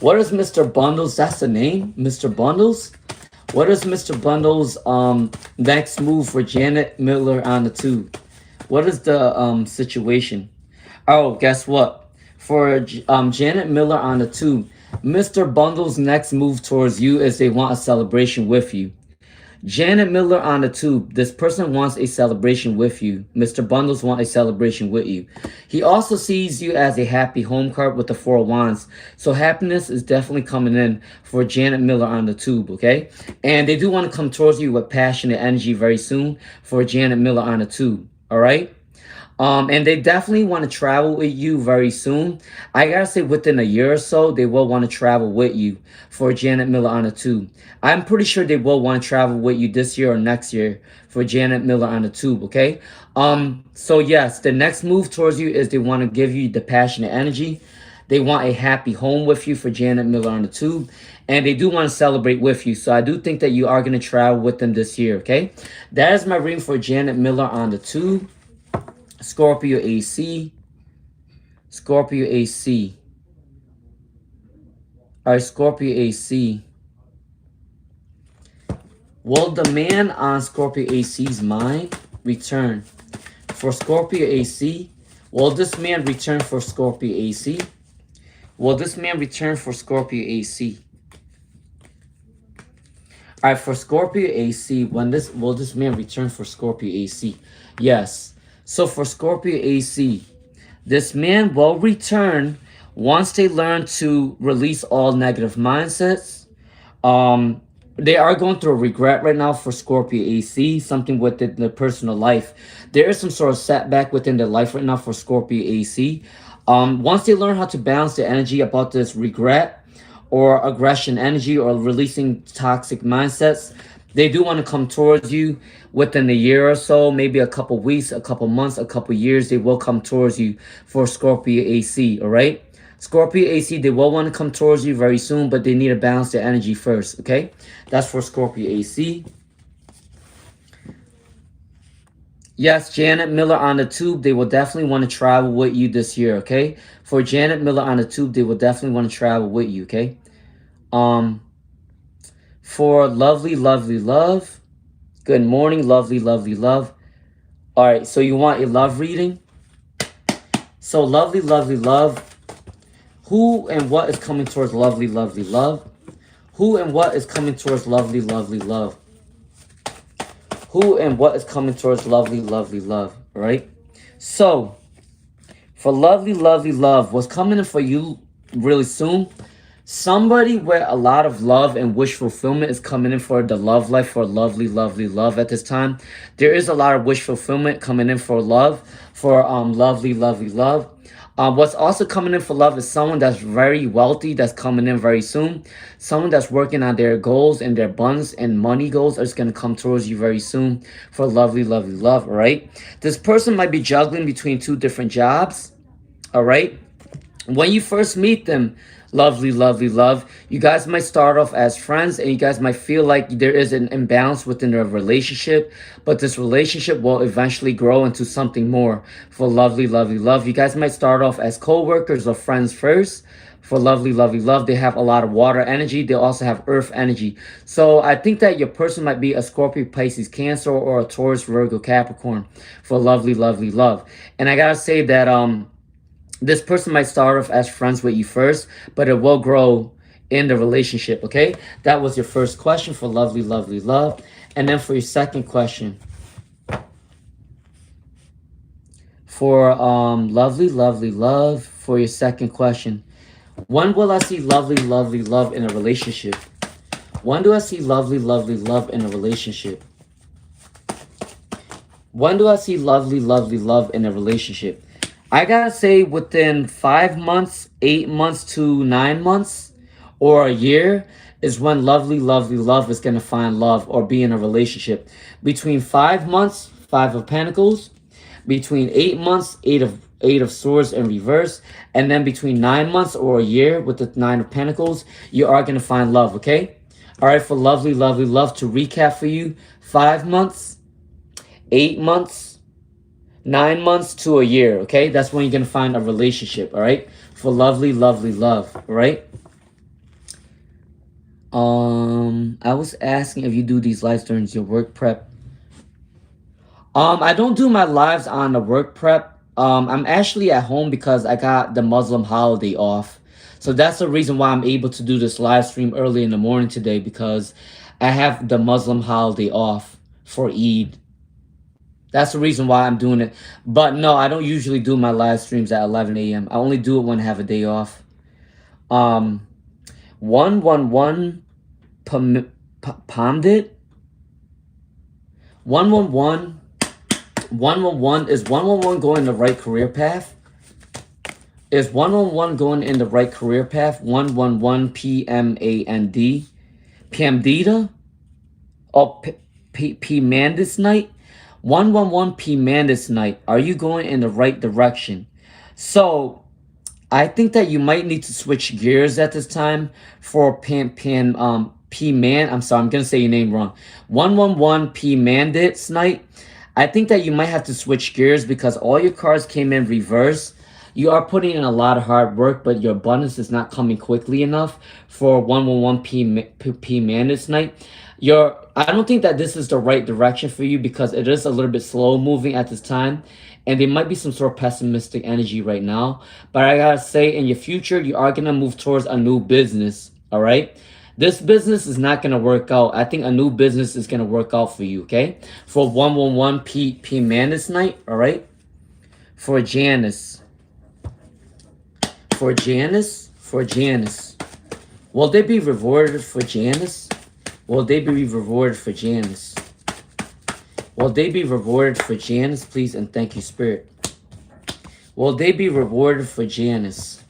what is Mr. Bundles? That's the name, Mr. Bundles. What is Mr. Bundles' next move for Janet Miller on the tube? What is the situation? Oh, guess what? For Janet Miller on the tube, Mr. Bundle's next move towards you is they want a celebration with you. Janet Miller on the tube, this person wants a celebration with you. Mr. Bundles wants a celebration with you. He also sees you as a happy home card with the Four of Wands. So happiness is definitely coming in for Janet Miller on the tube, okay? And they do want to come towards you with passionate energy very soon for Janet Miller on the tube, all right? And they definitely want to travel with you very soon. I gotta say within a year or so, they will want to travel with you for Janet Miller on the tube. I'm pretty sure they will want to travel with you this year or next year for Janet Miller on the tube, okay? So yes, the next move towards you is they want to give you the passionate energy. They want a happy home with you for Janet Miller on the tube. And they do want to celebrate with you. So I do think that you are going to travel with them this year, okay? That is my reading for Janet Miller on the tube. Scorpio AC. Scorpio AC. All right, Scorpio AC. Will the man on Scorpio AC's mind return? For Scorpio AC, will this man return for Scorpio AC? Will this man return for Scorpio AC? All right, for Scorpio AC, will this man return for Scorpio AC? Yes. So for Scorpio AC, this man will return once they learn to release all negative mindsets. They are going through a regret right now for Scorpio AC, something within their personal life. There is some sort of setback within their life right now for Scorpio AC. Once they learn how to balance the energy about this regret or aggression energy or releasing toxic mindsets, they do want to come towards you within a year or so, maybe a couple weeks, a couple months, a couple years. They will come towards you for Scorpio AC, all right? Scorpio AC, they will want to come towards you very soon, but they need to balance their energy first, okay? That's for Scorpio AC. Yes, Janet Miller on the tube, they will definitely want to travel with you this year, okay? For Janet Miller on the tube, they will definitely want to travel with you, okay? For Lovely, Lovely Love, Good morning, lovely, lovely, love. All right, so you want a love reading? So lovely, lovely, love. Who and what is coming towards lovely, lovely, love? Who and what is coming towards lovely, lovely, love? Who and what is coming towards lovely, lovely, love, right? So, for lovely, lovely, love, what's coming in for you really soon? Somebody with a lot of love and wish fulfillment is coming in for the love life for lovely, lovely, love at this time. There is a lot of wish fulfillment coming in for love, for lovely, lovely, love. What's also coming in for love is someone that's very wealthy that's coming in very soon. Someone that's working on their goals and their buns and money goals is going to come towards you very soon for lovely, lovely, love, all right? This person might be juggling between two different jobs, all right? When you first meet them, lovely, lovely, love, you guys might start off as friends and you guys might feel like there is an imbalance within a relationship, but this relationship will eventually grow into something more for lovely, lovely, love. You guys might start off as co-workers or friends first. For lovely, lovely, love, they have a lot of water energy. They also have earth energy. So I think that your person might be a Scorpio, Pisces, Cancer, or a Taurus, Virgo, Capricorn for lovely, lovely, love. And I gotta say that this person might start off as friends with you first, but it will grow in the relationship, okay? That was your first question for lovely, lovely, love. And then for your second question, for lovely, lovely, love, for your second question, when will I see lovely, lovely, love in a relationship? When do I see lovely, lovely, love in a relationship? When do I see lovely, lovely, love in a relationship? I gotta say within 5 months, 8 months to 9 months, or a year is when lovely, lovely, love is gonna find love or be in a relationship. Between 5 months, Five of Pentacles. Between 8 months, Eight of Swords in reverse. And then between 9 months or a year with the Nine of Pentacles, you are gonna find love, okay? All right, for lovely, lovely, love, to recap for you, 5 months, 8 months, 9 months to a year, okay? That's when you're going to find a relationship, all right? For lovely, lovely, love, all right? I was asking if you do these lives during your work prep. I don't do my lives on the work prep. I'm actually at home because I got the Muslim holiday off. So that's the reason why I'm able to do this live stream early in the morning today, because I have the Muslim holiday off for Eid. That's the reason why I'm doing it. But no, I don't usually do my live streams at 11 a.m. I only do it when I have a day off. 111 Pandit. 111. 111. Is 111 going the right career path? Is 111 going in the right career path? 111 PMAND. Pamdita? Oh, P Mandis night? 111 p.m. this night. Are you going in the right direction? So I think that you might need to switch gears at this time for P-Man. I'm sorry, I'm gonna say your name wrong. 111 p.m. this night. I think that you might have to switch gears because all your cards came in reverse. You are putting in a lot of hard work, but your abundance is not coming quickly enough for 111 p.m. this night. I don't think that this is the right direction for you because it is a little bit slow moving at this time, and there might be some sort of pessimistic energy right now. But I gotta say, in your future, you are gonna move towards a new business, all right? This business is not gonna work out. I think a new business is gonna work out for you, okay? For 111 p.m. this night, all right? For Janice. For Janice. Will they be rewarded for Janice? Will they be rewarded for Janice? Will they be rewarded for Janice, please? And thank you, Spirit. Will they be rewarded for Janice?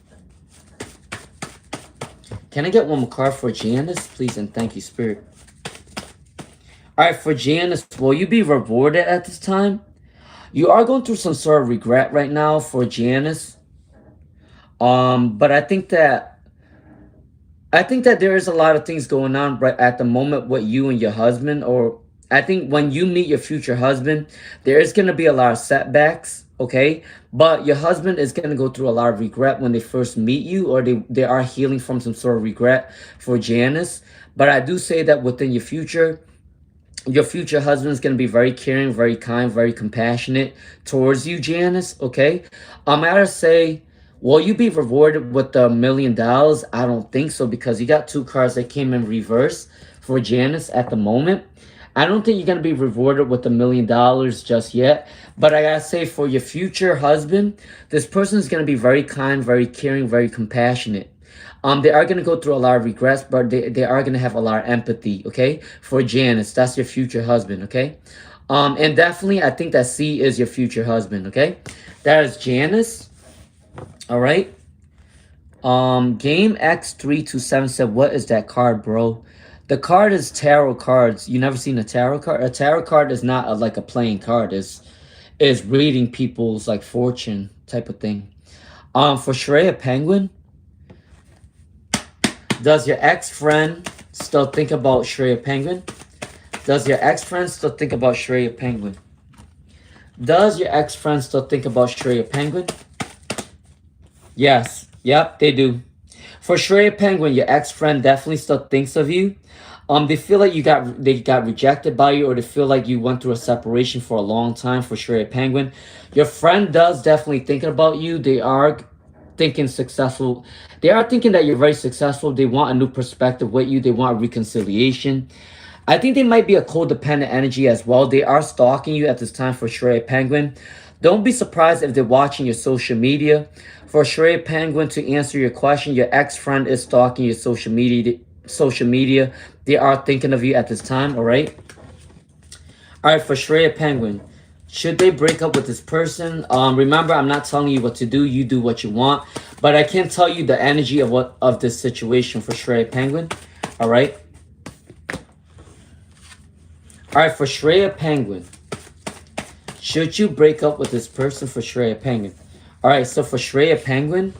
Can I get one more card for Janice, please? And thank you, Spirit. All right, for Janice, will you be rewarded at this time? You are going through some sort of regret right now for Janice. But I think that there is a lot of things going on right at the moment with you and your husband. Or I think when you meet your future husband, there is going to be a lot of setbacks, okay? But your husband is going to go through a lot of regret when they first meet you, or they are healing from some sort of regret for Janice. But I do say that within your future, Your future husband is going to be very caring, very kind, very compassionate towards you, Janice. Okay. I gotta say, will you be rewarded with $1 million? I don't think so, because you got two cards that came in reverse for Janice at the moment. I don't think you're going to be rewarded with $1 million just yet. But I gotta say, for your future husband, this person is going to be very kind, very caring, very compassionate. They are gonna go through a lot of regrets, but they are gonna have a lot of empathy, okay? For Janice, that's your future husband, okay? And definitely I think that C is your future husband, okay? That is Janice. All right. Game X327 said, what is that card, bro? The card is tarot cards. You never seen a tarot card? A tarot card is not like a playing card. Is reading people's like fortune type of thing. For Shreya Penguin, does your ex-friend still think about Shreya Penguin? Does your ex-friend still think about Shreya Penguin? Does your ex-friend still think about Shreya Penguin? Yes. Yep, they do. For Shreya Penguin, your ex-friend definitely still thinks of you. They feel like they got rejected by you, or they feel like you went through a separation for a long time. For Shreya Penguin, your friend does definitely thinking about you. They are thinking successful. They are thinking that you're very successful. They want a new perspective with you. They want reconciliation. I think they might be a codependent energy as well. They are stalking you at this time for Shreya Penguin. Don't be surprised if they're watching your social media. For Shreya Penguin, to answer your question, your ex-friend is stalking your social media. They are thinking of you at this time, all right? All right, for Shreya Penguin, should they break up with this person? Remember, I'm not telling you what to do. You do what you want. But I can tell you the energy of this situation for Shreya Penguin. All right? All right, for Shreya Penguin, should you break up with this person for Shreya Penguin? All right, so for Shreya Penguin,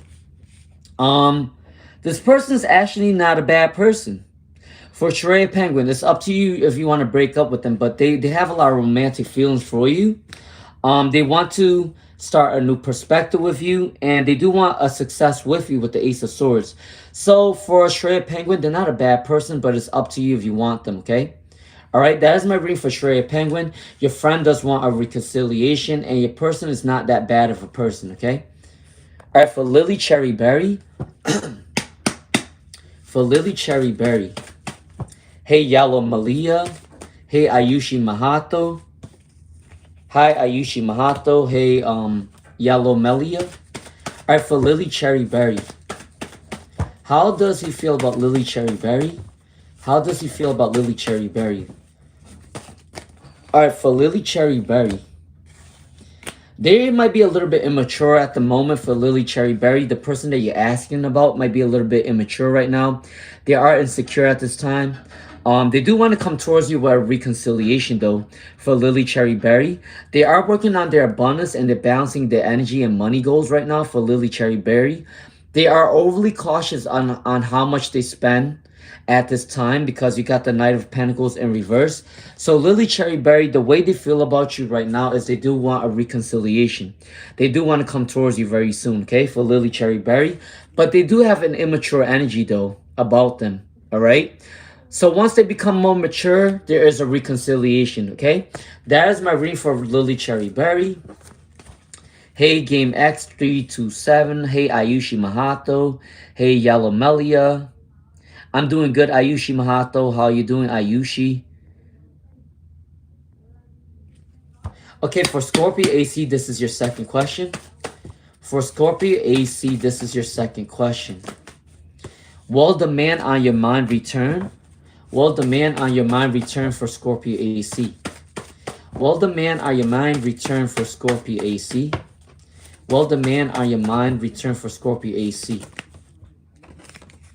this person is actually not a bad person. For Shreya Penguin, it's up to you if you want to break up with them, but they have a lot of romantic feelings for you. They want to start a new perspective with you, and they do want a success with you with the Ace of Swords. So for Shreya Penguin, they're not a bad person, but it's up to you if you want them, okay? All right, that is my reading for Shreya Penguin. Your friend does want a reconciliation, and your person is not that bad of a person, okay? All right, for Lily Cherry Berry. For Lily Cherry Berry. Hey, Yellow Malia. Hey, Ayushi Mahato. Hi, Ayushi Mahato. Hey, Yellow Melia. All right, for Lily Cherry Berry. How does he feel about Lily Cherry Berry? How does he feel about Lily Cherry Berry? All right, for Lily Cherry Berry. They might be a little bit immature at the moment for Lily Cherry Berry. The person that you're asking about might be a little bit immature right now. They are insecure at this time. They do want to come towards you with a reconciliation, though, for Lily Cherry Berry. They are working on their abundance, and they're balancing their energy and money goals right now for Lily Cherry Berry. They are overly cautious on how much they spend at this time, because you got the Knight of Pentacles in reverse. So Lily Cherry Berry, the way they feel about you right now is they do want a reconciliation. They do want to come towards you very soon, okay, for Lily Cherry Berry. But they do have an immature energy, though, about them, all right? So once they become more mature, there is a reconciliation, okay? That is my reading for Lily Cherry Berry. Hey, Game X327. Hey, Ayushi Mahato. Hey, Yellow Melia. I'm doing good, Ayushi Mahato. How you doing, Ayushi? Okay, for Scorpio AC, this is your second question. For Scorpio AC, this is your second question. Will the man on your mind return? Will the man on your mind return for Scorpio AC? Will the man on your mind return for Scorpio AC? Will the man on your mind return for Scorpio AC?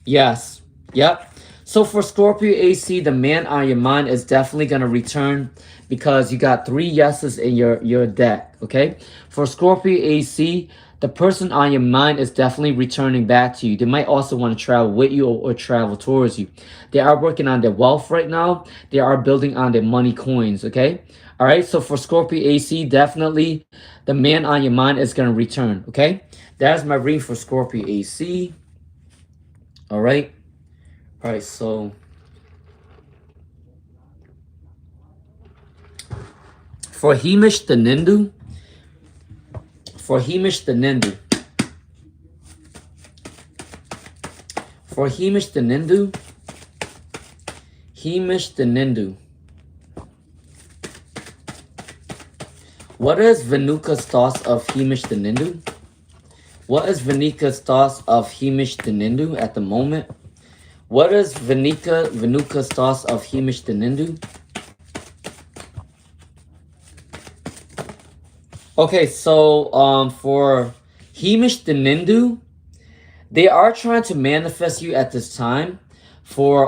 Yes. Yep. So for Scorpio AC, the man on your mind is definitely going to return, because you got 3 yeses in your deck, okay? For Scorpio AC, the person on your mind is definitely returning back to you. They might also want to travel with you, or travel towards you. They are working on their wealth right now. They are building on their money coins, okay? All right, so for Scorpio AC, definitely the man on your mind is going to return, okay? That's my reading for Scorpio AC. All right. All right, so For Hemish the Nindu. For Hemish the Nindu. For Hemish the Nindu. Hemish the Nindu. What is Venuka's thoughts of Hemish the Nindu? What is Venuka's thoughts of Hemish the Nindu at the moment? What is Venuka's thoughts of Hemish the Nindu? Okay, so for Hemish the Nindu, they are trying to manifest you at this time. For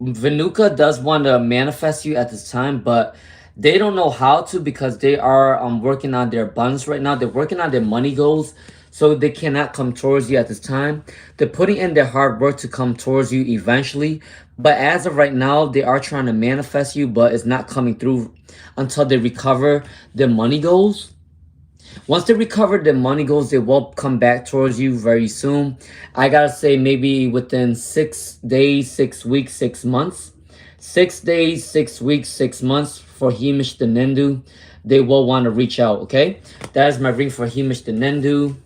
Venuka does want to manifest you at this time, but they don't know how to because they are working on their buns right now. They're working on their money goals, so they cannot come towards you at this time. They're putting in their hard work to come towards you eventually, but as of right now, they are trying to manifest you, but it's not coming through until they recover their money goals. Once they recover their money goals, they will come back towards you very soon. I gotta say maybe within 6 days, 6 weeks, 6 months. 6 days, 6 weeks, 6 months for Hemish the Nindu. They will want to reach out, okay? That is my reading for Hemish the Nindu.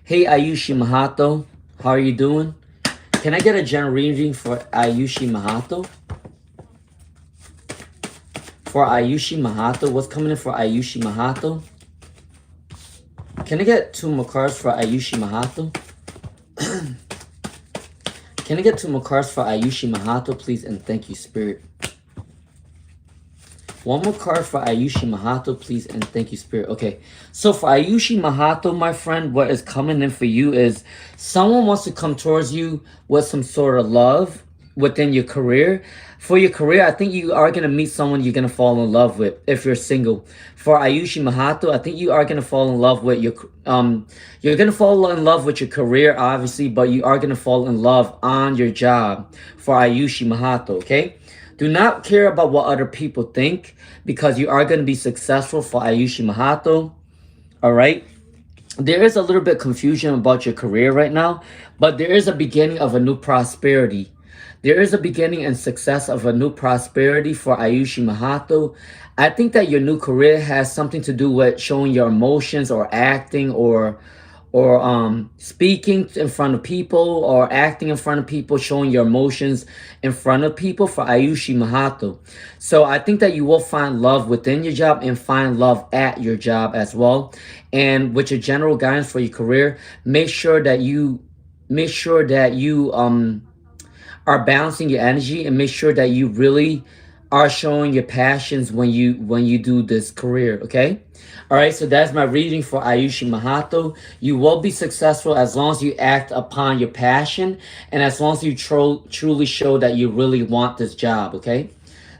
Hey, Ayushi Mahato. How are you doing? Can I get a general reading for Ayushi Mahato? For Ayushi Mahato. What's coming in for Ayushi Mahato? Can I get 2 more cards for Ayushi Mahato? Can I get 2 more cards for Ayushi Mahato, please? And thank you, Spirit. 1 more card for Ayushi Mahato, please, and thank you, Spirit. Okay, so for Ayushi Mahato, my friend, what is coming in for you is someone wants to come towards you with some sort of love within your career. For your career, I think you are going to meet someone you're going to fall in love with if you're single. For Ayushi Mahato, I think you are going to fall in love with your you're going to fall in love with your career, obviously, but you are going to fall in love on your job for Ayushi Mahato, okay? Do not care about what other people think because you are going to be successful for Ayushi Mahato, all right? There is a little bit of confusion about your career right now, but there is a beginning of a new prosperity. There is a beginning and success of a new prosperity for Ayushi Mahato. I think that your new career has something to do with showing your emotions or acting or speaking in front of people or acting in front of people, showing your emotions in front of people for Ayushi Mahato. So I think that you will find love within your job and find love at your job as well. And with your general guidance for your career, make sure that you are balancing your energy and make sure that you really are showing your passions when you do this career, okay? All right, so that's my reading for Ayushi Mahato. You will be successful as long as you act upon your passion and as long as you truly show that you really want this job, okay?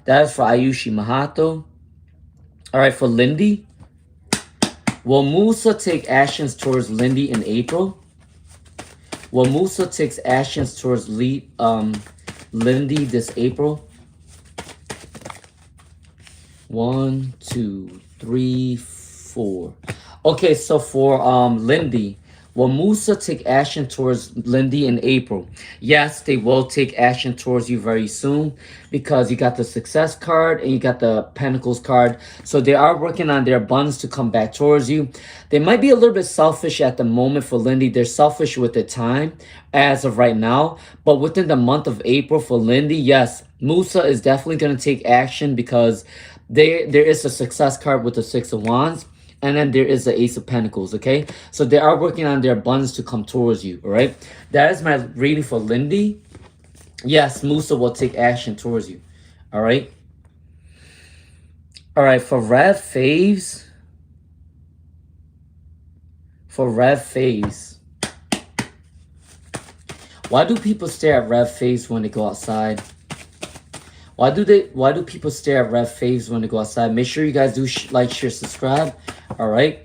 That is for Ayushi Mahato. All right, for Lindy. Will Musa take actions towards Lindy in April? Will Musa takes actions towards Lindy this April? 1, 2, 3, 4. Okay, so for Lindy, will Musa take action towards Lindy in April? Yes, they will take action towards you very soon because you got the Success card and you got the Pentacles card. So they are working on their buns to come back towards you. They might be a little bit selfish at the moment for Lindy. They're selfish with the time as of right now. But within the month of April for Lindy, yes, Musa is definitely going to take action because there is a Success card with the 6 of Wands. And then there is the Ace of Pentacles, okay? So they are working on their buns to come towards you, all right? That is my reading for Lindy. Yes, Musa will take action towards you, all right? All right, for Rev Faves. For Rev Faves. Why do people stare at Rev Faves when they go outside? Why do people stare at Rev Faves when they go outside? Make sure you guys do like, share, subscribe. All right.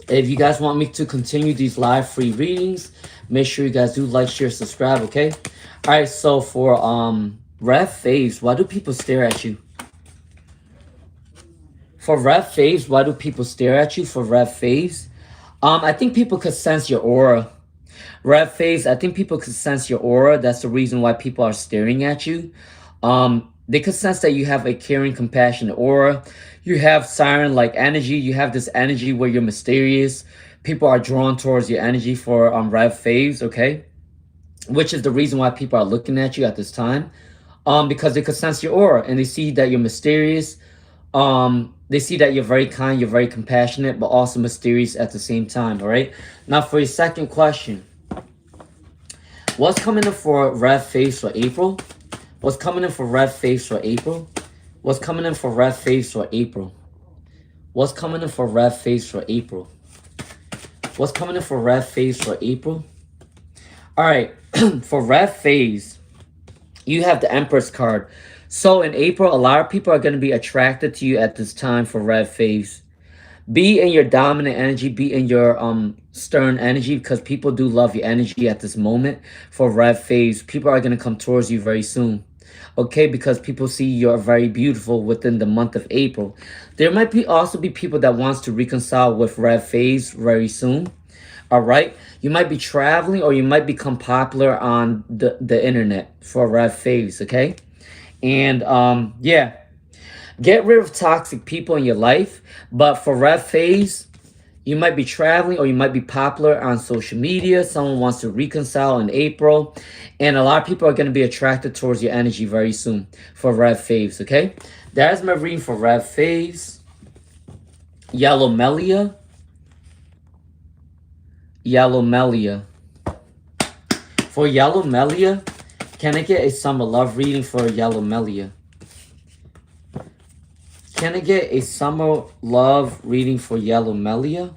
If you guys want me to continue these live free readings, make sure you guys do like, share, subscribe. Okay. All right. So for Rev Faves, why do people stare at you? For Rev Faves, why do people stare at you? For Rev Faves, I think people could sense your aura. Rev Faves, I think people could sense your aura. That's the reason why people are staring at you. They could sense that you have a caring, compassionate aura. You have siren-like energy. You have this energy where you're mysterious. People are drawn towards your energy for Rev phase, okay? Which is the reason why people are looking at you at this time. Because they could sense your aura and they see that you're mysterious. They see that you're very kind, you're very compassionate, but also mysterious at the same time, all right? Now for your second question. What's coming in for Rev phase for April? What's coming in for Rev phase for April? What's coming in for Rev phase for April? What's coming in for Rev phase for April? What's coming in for Rev phase for April? All right, for Rev phase, you have the Empress card. So in April, a lot of people are going to be attracted to you at this time for Rev phase. Be in your dominant energy, be in your stern energy, because people do love your energy at this moment for Rev phase. People are going to come towards you very soon. Okay, because people see you're very beautiful within the month of April. There might be also be people that wants to reconcile with Rev phase very soon. All right, you might be traveling or you might become popular on the internet for Rev phase. Okay, and yeah, get rid of toxic people in your life. But for Rev phase, you might be traveling or you might be popular on social media. Someone wants to reconcile in April. And a lot of people are going to be attracted towards your energy very soon for Rev phase, okay? That is my reading for Rev phase. Yellow Melia. Yellow Melia. For Yellow Melia, can I get a summer love reading for Yellow Melia? Can I get a summer love reading for Yellow Melia?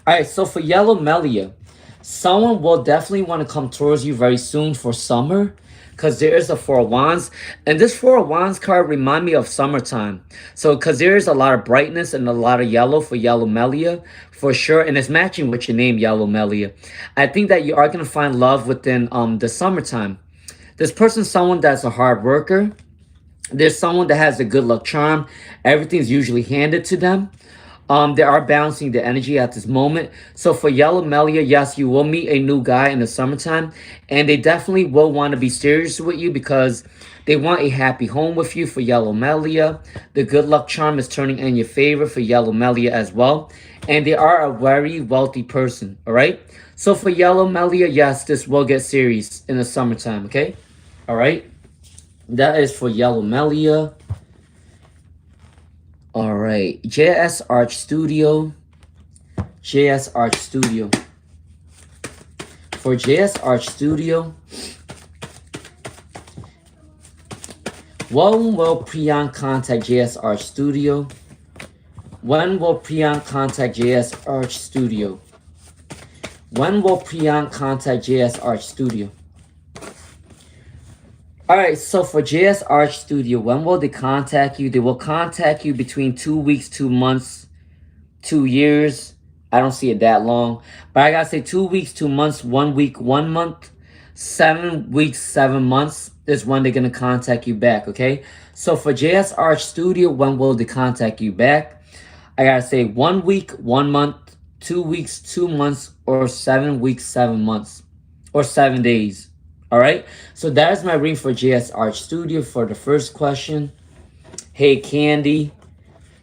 All right, so for Yellow Melia, someone will definitely want to come towards you very soon for summer, because there is a Four of Wands. And this Four of Wands card remind me of summertime. So because there is a lot of brightness and a lot of yellow for Yellow Melia, for sure. And it's matching with your name, Yellow Melia. I think that you are going to find love within the summertime. This person's someone that's a hard worker. There's someone that has a good luck charm. Everything's usually handed to them. They are balancing the energy at this moment. So for Yellow Melia, yes, you will meet a new guy in the summertime. And they definitely will want to be serious with you because they want a happy home with you for Yellow Melia. The good luck charm is turning in your favor for Yellow Melia as well. And they are a very wealthy person, all right? So for Yellow Melia, yes, this will get serious in the summertime, okay? All right? That is for Yellow Melia. All right. JS Arch Studio. JS Arch Studio. For JS Arch Studio, when will Priyan contact JS Arch Studio? When will Priyan contact JS Arch Studio? When will Priyan contact JS Arch Studio? All right, so for JS Arch Studio, when will they contact you? They will contact you between 2 weeks, 2 months, 2 years. I don't see it that long. But I got to say 2 weeks, 2 months, 1 week, 1 month, 7 weeks, 7 months is when they're going to contact you back, okay? So for JS Arch Studio, when will they contact you back? I got to say 1 week, 1 month, 2 weeks, 2 months, or 7 weeks, 7 months, or 7 days. All right, so that is my reading for JS Arch Studio for the first question. Hey, Candy.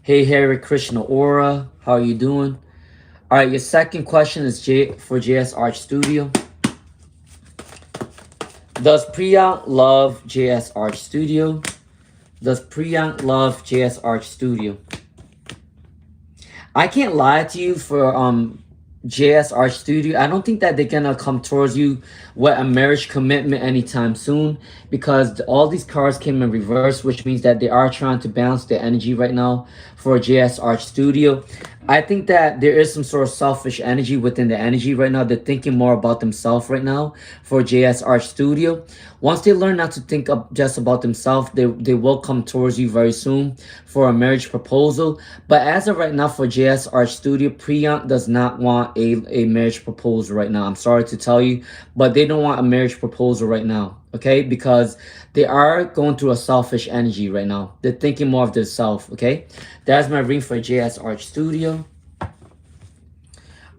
Hey, Hare Krishna Aura. How are you doing? All right, your second question is for JS Arch Studio. Does Priya love JS Arch Studio? Does Priya love JS Arch Studio? I can't lie to you for JS Arch Studio. I don't think that they're gonna come towards you with a marriage commitment anytime soon, because all these cards came in reverse, which means that they are trying to balance their energy right now for JS Arch Studio. I think that there is some sort of selfish energy within the energy right now. They're thinking more about themselves right now for JS Arch Studio. Once they learn not to think just about themselves, they will come towards you very soon for a marriage proposal. But as of right now for JS Arch Studio, Priyank does not want a marriage proposal right now. I'm sorry to tell you, but they don't want a marriage proposal right now, okay? Because they are going through a selfish energy right now. They're thinking more of themselves, okay? That's my reading for JS Arch Studio. All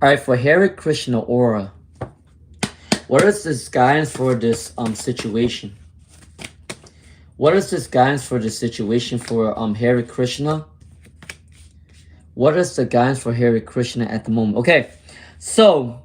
right, for Hare Krishna Aura, what is this guidance for this situation? What is this guidance for the situation for Hare Krishna? What is the guidance for Hare Krishna at the moment? Okay, so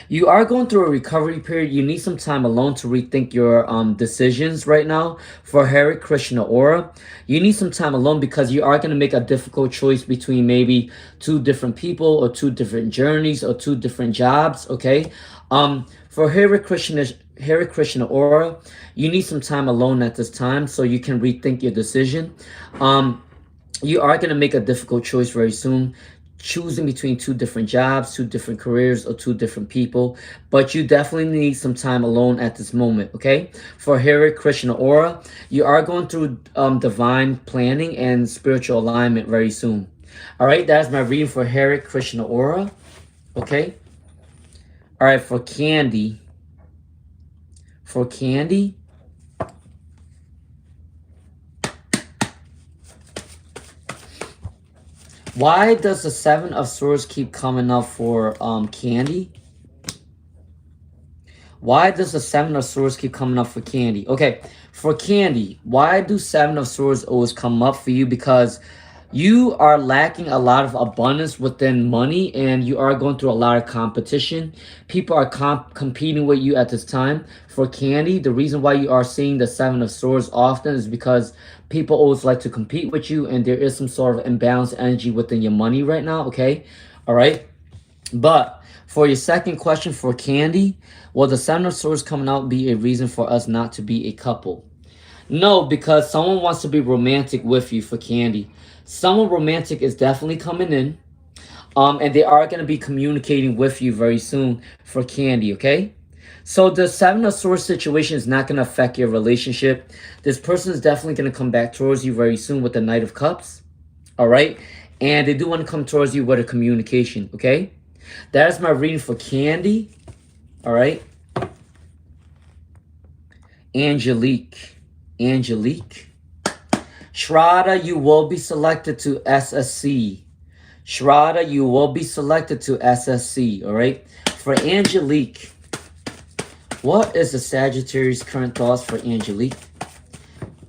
you are going through a recovery period. You need some time alone to rethink your decisions right now. For Hare Krishna aura, you need some time alone because you are going to make a difficult choice between maybe two different people or two different journeys or two different jobs. Okay, for Hare Krishna aura, you need some time alone at this time so you can rethink your decision. You are going to make a difficult choice very soon, choosing between two different jobs, two different careers, or two different people. But you definitely need some time alone at this moment, okay? For Hare Krishna aura, you are going through divine planning and spiritual alignment very soon. All right, that is my reading for Hare Krishna aura, okay? All right, for Candy. For Candy, why does the Seven of Swords keep coming up for Candy? Why does the Seven of Swords keep coming up for Candy? Okay, for Candy, why do Seven of Swords always come up for you? Because you are lacking a lot of abundance within money and you are going through a lot of competition. People are competing with you at this time. For Candy, the reason why you are seeing the Seven of Swords often is because people always like to compete with you and there is some sort of imbalanced energy within your money right now, okay? All right? But for your second question for Candy, will the Seven of Swords coming out be a reason for us not to be a couple? No, because someone wants to be romantic with you for Candy. Someone romantic is definitely coming in. And they are going to be communicating with you very soon for Candy, okay? So the Seven of Swords situation is not going to affect your relationship. This person is definitely going to come back towards you very soon with the Knight of Cups, all right? And they do want to come towards you with a communication, okay? That is my reading for Candy, all right? Angelique. Shraddha, you will be selected to SSC. Shraddha, you will be selected to SSC, all right? For Angelique, what is the Sagittarius' current thoughts for Angelique?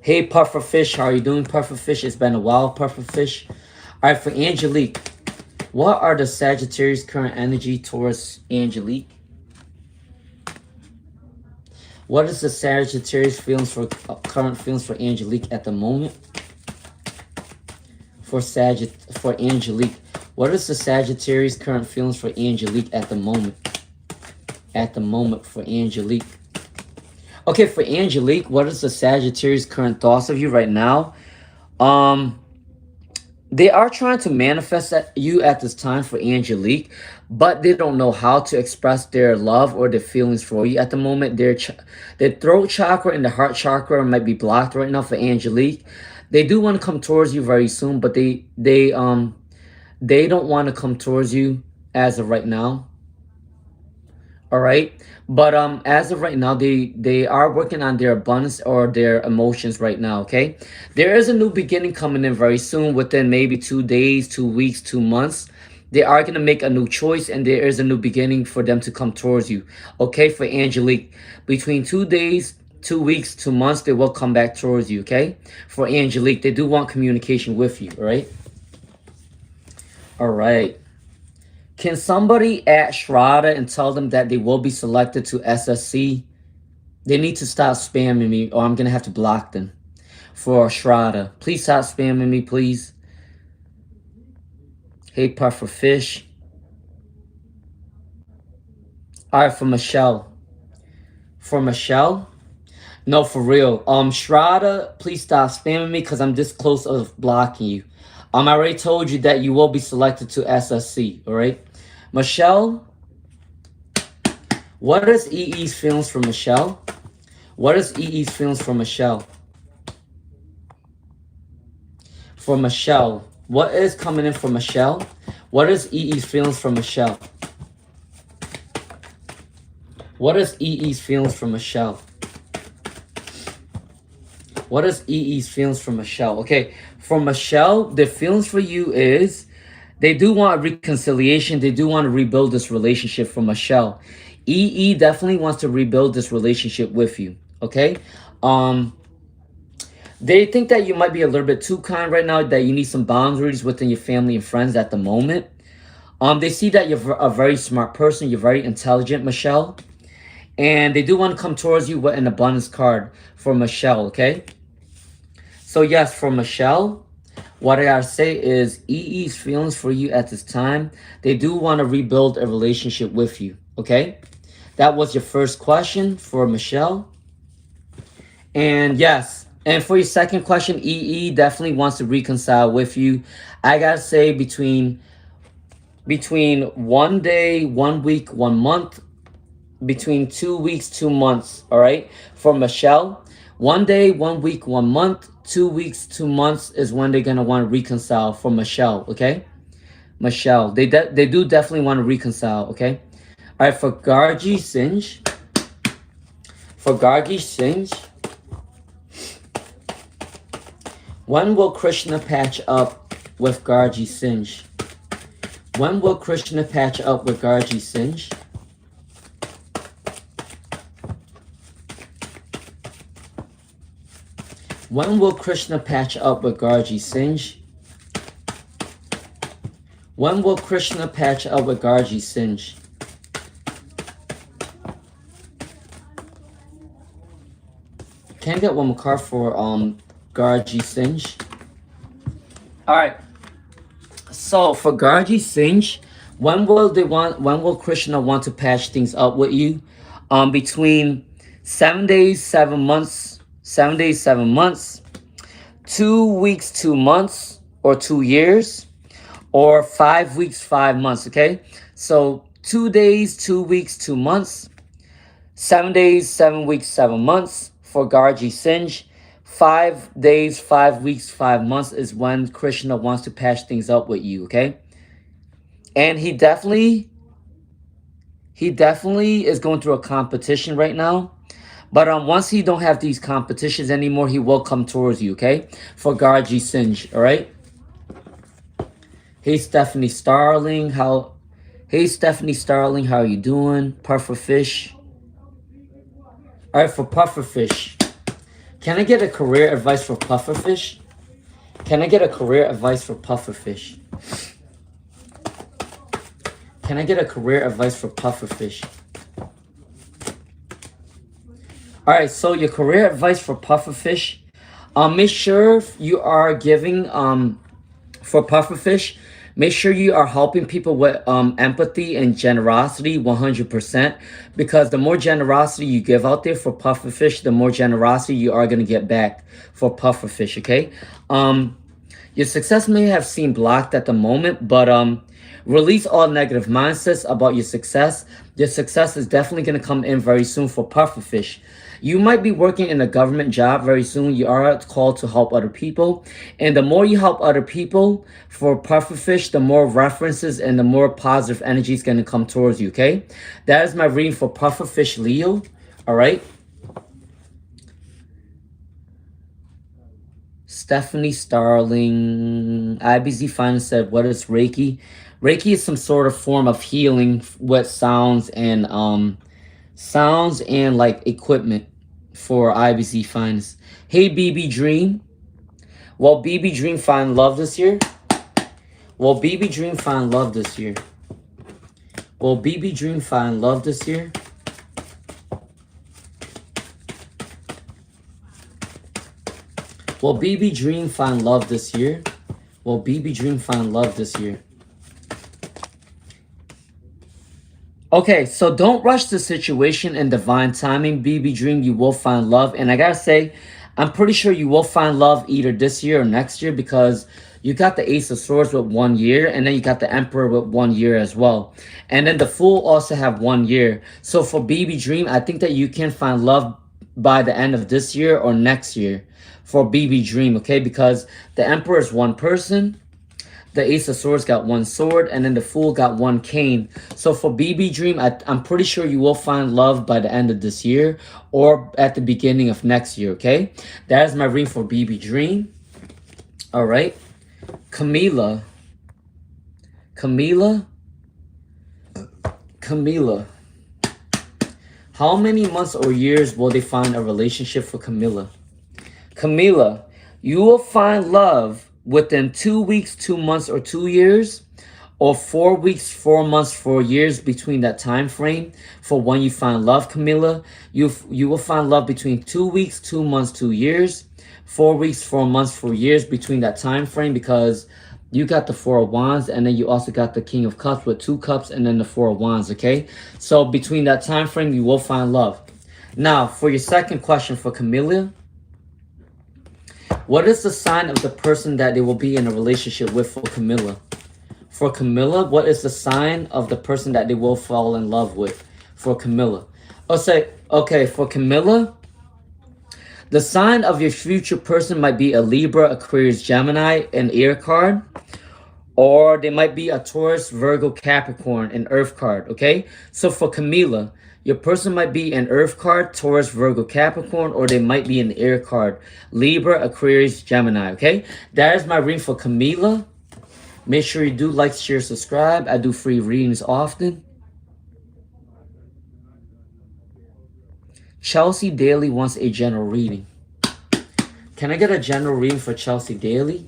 Hey, Pufferfish, how are you doing, Pufferfish? It's been a while, Pufferfish. All right, for Angelique, what are the Sagittarius' current energy towards Angelique? What is the Sagittarius feelings for current feelings for Angelique at the moment? For Angelique, what is the Sagittarius current feelings for Angelique at the moment? At the moment for Angelique. Okay, for Angelique, what is the Sagittarius current thoughts of you right now? They are trying to manifest you at this time for Angelique, but they don't know how to express their love or their feelings for you at the moment. Their throat chakra and the heart chakra might be blocked right now for Angelique. They do want to come towards you very soon, but they don't want to come towards you as of right now. All right, but as of right now, they are working on their abundance or their emotions right now. Okay, there is a new beginning coming in very soon, within maybe 2 days, 2 weeks, 2 months. They are going to make a new choice and there is a new beginning for them to come towards you. Okay, for Angelique, between 2 days, 2 weeks, 2 months, they will come back towards you. Okay, for Angelique, they do want communication with you. All right. All right. Can somebody at Shraddha and tell them that they will be selected to SSC? They need to stop spamming me or I'm going to have to block them. For Shraddha, please stop spamming me, please. Hey, Pufferfish. All right, for Michelle. For Michelle? No, for real. Shraddha, please stop spamming me because I'm this close of blocking you. I already told you that you will be selected to SSC, all right? Michelle, what is EE's feelings for Michelle? What is EE's feelings for Michelle? For Michelle, what is coming in for Michelle? What is EE's feelings for Michelle? What is EE's feelings for Michelle? What is EE's feelings for Michelle? Okay, for Michelle, the feelings for you is they do want reconciliation. They do want to rebuild this relationship for Michelle. EE definitely wants to rebuild this relationship with you. Okay. They think that you might be a little bit too kind right now, that you need some boundaries within your family and friends at the moment. They see that you're a very smart person. You're very intelligent, Michelle. And they do want to come towards you with an abundance card for Michelle, okay? So yes, for Michelle, what I gotta say is EE's feelings for you at this time. They do want to rebuild a relationship with you, okay? That was your first question for Michelle. And yes, and for your second question, EE definitely wants to reconcile with you. I gotta say between 1 day, 1 week, 1 month, between 2 weeks, 2 months, all right? For Michelle, 1 day, 1 week, 1 month, 2 weeks, 2 months is when they're gonna want to reconcile for Michelle, okay? Michelle, they do definitely want to reconcile, okay? All right, for Gargi Singe, when will Krishna patch up with Gargi Singe? When will Krishna patch up with Gargi Singe? When will Krishna patch up with Gargi Singe? When will Krishna patch up with Gargi Singe? Can I get one more card for Gargi Singe? All right. So for Gargi Singe, when will Krishna want to patch things up with you? Between 7 days, 7 months, 7 days, 7 months, 2 weeks, 2 months, or 2 years, or 5 weeks, 5 months, okay? So 2 days, 2 weeks, 2 months, 7 days, 7 weeks, 7 months for Gargi Singe. 5 days, 5 weeks, 5 months is when Krishna wants to patch things up with you, okay? And he definitely is going through a competition right now. But once he don't have these competitions anymore, he will come towards you, okay? For Gargi Singe, all right? Hey, Stephanie Starling, how are you doing? Pufferfish. All right, for Pufferfish. Can I get a career advice for Pufferfish? Can I get a career advice for Pufferfish? Can I get a career advice for Pufferfish? All right, so your career advice for Pufferfish. Make sure you are giving for Pufferfish. Make sure you are helping people with empathy and generosity 100%, because the more generosity you give out there for Pufferfish, the more generosity you are going to get back for Pufferfish, okay? Your success may have seemed blocked at the moment, but release all negative mindsets about your success. Your success is definitely going to come in very soon for Pufferfish. You might be working in a government job very soon. You are called to help other people. And the more you help other people for Pufferfish, the more references and the more positive energy is going to come towards you, okay? That is my reading for Pufferfish Leo, all right? Stephanie Starling, IBZ Finance said, what is Reiki? Reiki is some sort of form of healing with sounds and like equipment for IBZ Finance. Hey, BB Dream. Will BB Dream find love this year? Will BB Dream find love this year? Will BB Dream find love this year? Will BB Dream find love this year? Will BB Dream find love this year? Okay, so don't rush the situation in divine timing. BB Dream, you will find love. And I gotta say, I'm pretty sure you will find love either this year or next year, because you got the Ace of Swords with 1 year, and then you got the Emperor with 1 year as well. And then the Fool also have 1 year. So for BB Dream, I think that you can find love by the end of this year or next year for BB Dream, okay? Because the Emperor is one person, the Ace of Swords got 1 sword, and then the Fool got 1 cane. So for BB Dream, I'm pretty sure you will find love by the end of this year or at the beginning of next year, okay? That is my reading for BB Dream. All right. Camila. How many months or years will they find a relationship for Camila? Camila, You will find love within 2 weeks, 2 months, or 2 years, or 4 weeks, 4 months, 4 years between that time frame for when you find love, Camilla. You will find love between 2 weeks, 2 months, 2 years, 4 weeks, 4 months, 4 years between that time frame, because you got the Four of Wands, and then you also got the King of Cups with 2 cups, and then the Four of Wands, okay? So between that time frame, you will find love. Now, for your second question for Camilla, what is the sign of the person that they will be in a relationship with for Camilla? For Camilla, what is the sign of the person that they will fall in love with for Camilla? Okay, for Camilla, the sign of your future person might be a Libra, Aquarius, Gemini, an air card. Or they might be a Taurus, Virgo, Capricorn, an earth card, okay? So for Camilla, your person might be an earth card, Taurus, Virgo, Capricorn, or they might be an air card, Libra, Aquarius, Gemini, okay? That is my reading for Camilla. Make sure you do like, share, subscribe. I do free readings often. Chelsea Daly wants a general reading. Can I get a general reading for Chelsea Daly?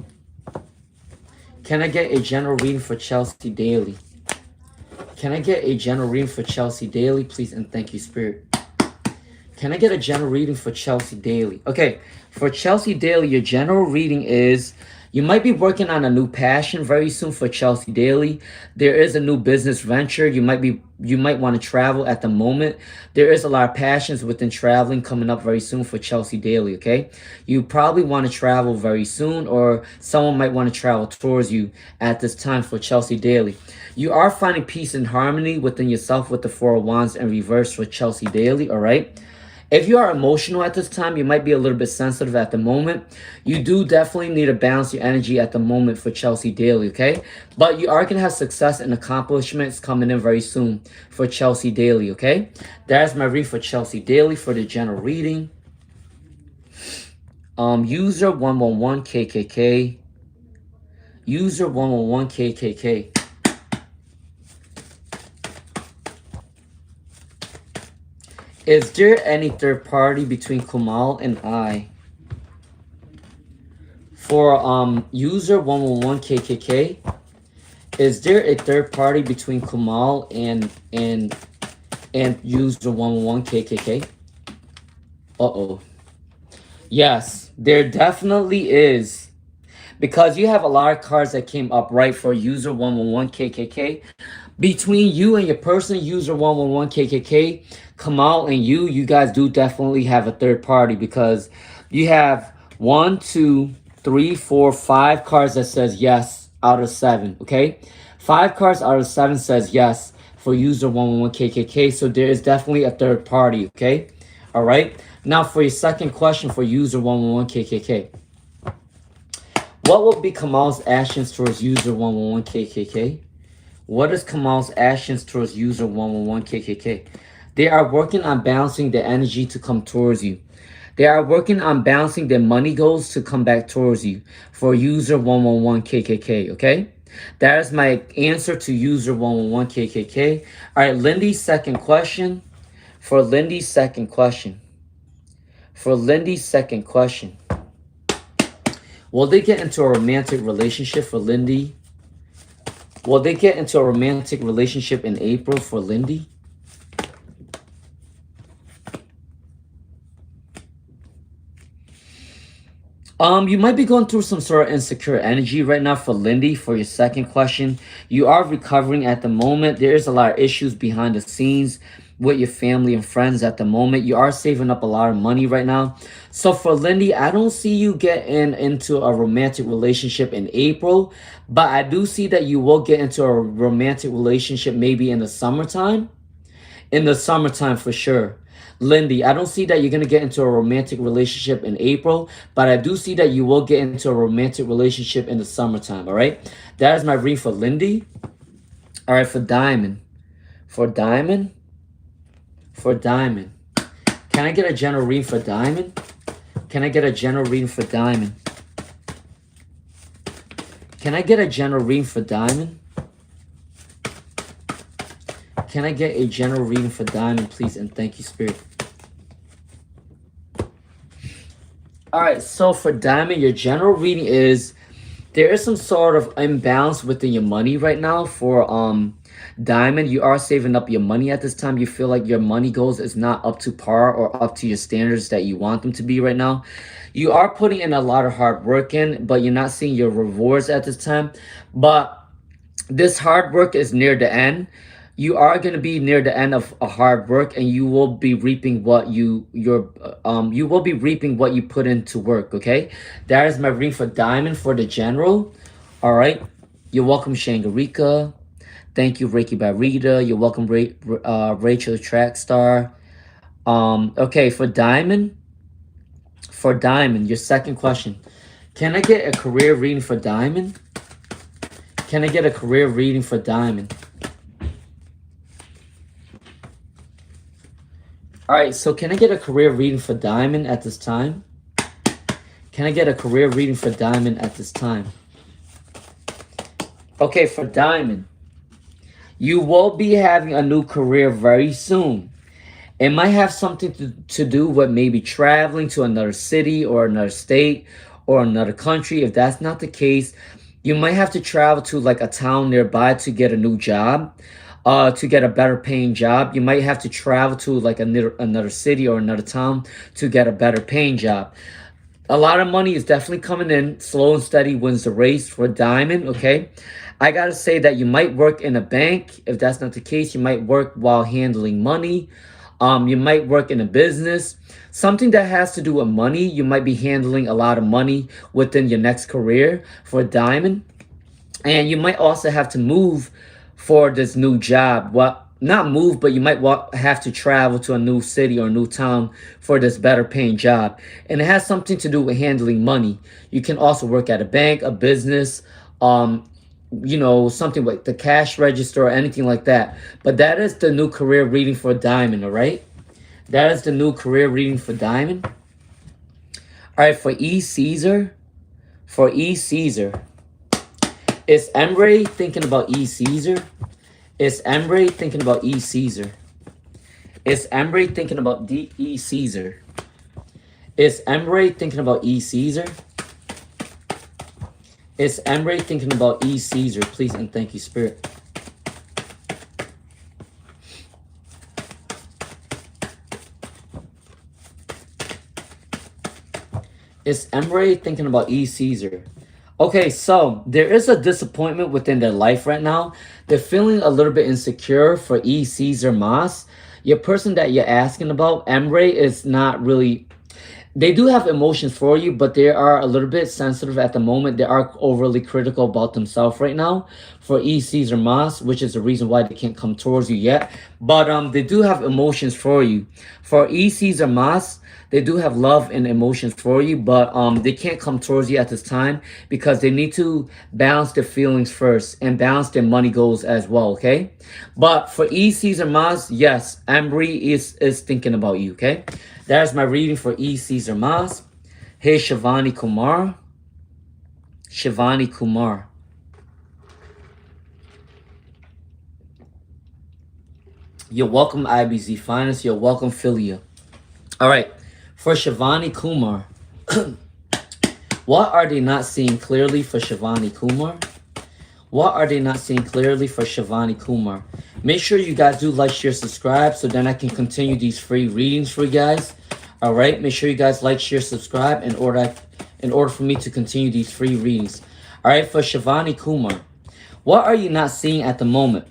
Can I get a general reading for Chelsea Daly? Can I get a general reading for Chelsea Daly, please? And thank you, Spirit. Can I get a general reading for Chelsea Daly? Okay, for Chelsea Daly, your general reading is you might be working on a new passion very soon for Chelsea Daly. There is a new business venture. You might want to travel at the moment. There is a lot of passions within traveling coming up very soon for Chelsea Daly, okay? You probably want to travel very soon, or someone might want to travel towards you at this time for Chelsea Daly. You are finding peace and harmony within yourself with the Four of Wands in reverse for Chelsea Daly, all right? If you are emotional at this time, you might be a little bit sensitive at the moment. You do definitely need to balance your energy at the moment for Chelsea Daly, okay? But you are going to have success and accomplishments coming in very soon for Chelsea Daly, okay? That's my read for Chelsea Daly for the general reading. User 111KKK. User 111KKK. Is there any third party between Kamal and I? For user 111KKK, is there a third party between Kamal and user 111KKK? Uh-oh. Yes, there definitely is. Because you have a lot of cards that came up right for user 111KKK. Between you and your person, user 111KKK, Kamal and you guys do definitely have a third party, because you have 1, 2, 3, 4, 5 cards that says yes out of 7, okay? 5 cards out of 7 says yes for user 111KKK, so there is definitely a third party, okay? All right? Now for your second question for user 111KKK. What will be Kamal's actions towards user 111KKK? What is Kamal's actions towards user 111KKK? They are working on balancing the energy to come towards you. They are working on balancing their money goals to come back towards you for user 111KKK, okay? That is my answer to user 111KKK. All right, Lindy's second question. For Lindy's second question. For Lindy's second question. Will they get into a romantic relationship for Lindy? Will they get into a romantic relationship in April for Lindy? You might be going through some sort of insecure energy right now for Lindy for your second question. You are recovering at the moment. There is a lot of issues behind the scenes with your family and friends at the moment. You are saving up a lot of money right now. So for Lindy, I don't see you getting into a romantic relationship in April, but I do see that you will get into a romantic relationship maybe in the summertime. In the summertime for sure. Lindy, I don't see that you're going to get into a romantic relationship in April, but I do see that you will get into a romantic relationship in the summertime, all right? That is my read for Lindy. All right, for Diamond. For Diamond. For Diamond. Can I get a general reading for Diamond? Can I get a general reading for Diamond? Can I get a general reading for Diamond? Can I get a general reading for Diamond, please? And thank you, Spirit. All right, so for Diamond, your general reading is there is some sort of imbalance within your money right now. For Diamond, you are saving up your money at this time. You feel like your money goals is not up to par or up to your standards that you want them to be right now. You are putting in a lot of hard work in, but you're not seeing your rewards at this time. But this hard work is near the end. You are going to be near the end of a hard work, and you will be reaping what you will be reaping what you put into work. Okay, that is my reading for Diamond for the general. All right, you're welcome, Shangarika. Thank you, Reiki by Rita. You're welcome, Rachel Trackstar. Okay, for Diamond, your second question. Can I get a career reading for Diamond? Can I get a career reading for Diamond? All right, so can I get a career reading for Diamond at this time? Can I get a career reading for Diamond at this time? Okay, for Diamond, you will be having a new career very soon. It might have something to do with maybe traveling to another city or another state or another country. If that's not the case, you might have to travel to like a town nearby to get a new job, to get a better paying job. You might have to travel to like another city or another town to get a better paying job. A lot of money is definitely coming in. Slow and steady wins the race for Diamond, okay? I got to say that you might work in a bank. If that's not the case, you might work while handling money. You might work in a business. Something that has to do with money. You might be handling a lot of money within your next career for Diamond. And you might also have to move for this new job. Well, not move, but you might have to travel to a new city or a new town for this better paying job. And it has something to do with handling money. You can also work at a bank, a business, something like the cash register or anything like that. But that is the new career reading for Diamond, all right? That is the new career reading for Diamond. All right, for E. Caesar. For E. Caesar. Is Emre thinking about E. Caesar? Is Emre thinking about E. Caesar? Is Emre thinking about E. Caesar? Is Emre thinking about E. Caesar? Is Emre thinking about E. Caesar? Please and thank you, Spirit. Is Emre thinking about E. Caesar? Okay, so there is a disappointment within their life right now. They're feeling a little bit insecure for E. Caesar Mas. Your person that you're asking about, Emre, is not really... They do have emotions for you, but they are a little bit sensitive at the moment. They are overly critical about themselves right now for E. Caesar Mas, which is the reason why they can't come towards you yet. But they do have emotions for you. For E. Caesar Mas, they do have love and emotions for you, but they can't come towards you at this time because they need to balance their feelings first and balance their money goals as well, okay? But for E. Caesar Mas, yes, Ambri is thinking about you, okay? There's my reading for E. Caesar Mas. Hey, Shivani Kumar. Shivani Kumar. You're welcome, IBZ Finance. You're welcome, Philia. All right. For Shivani Kumar, what are they not seeing clearly for Shivani Kumar? What are they not seeing clearly for Shivani Kumar? Make sure you guys do like, share, subscribe, so then I can continue these free readings for you guys. All right, make sure you guys like, share, subscribe in order for me to continue these free readings. All right, for Shivani Kumar, what are you not seeing at the moment?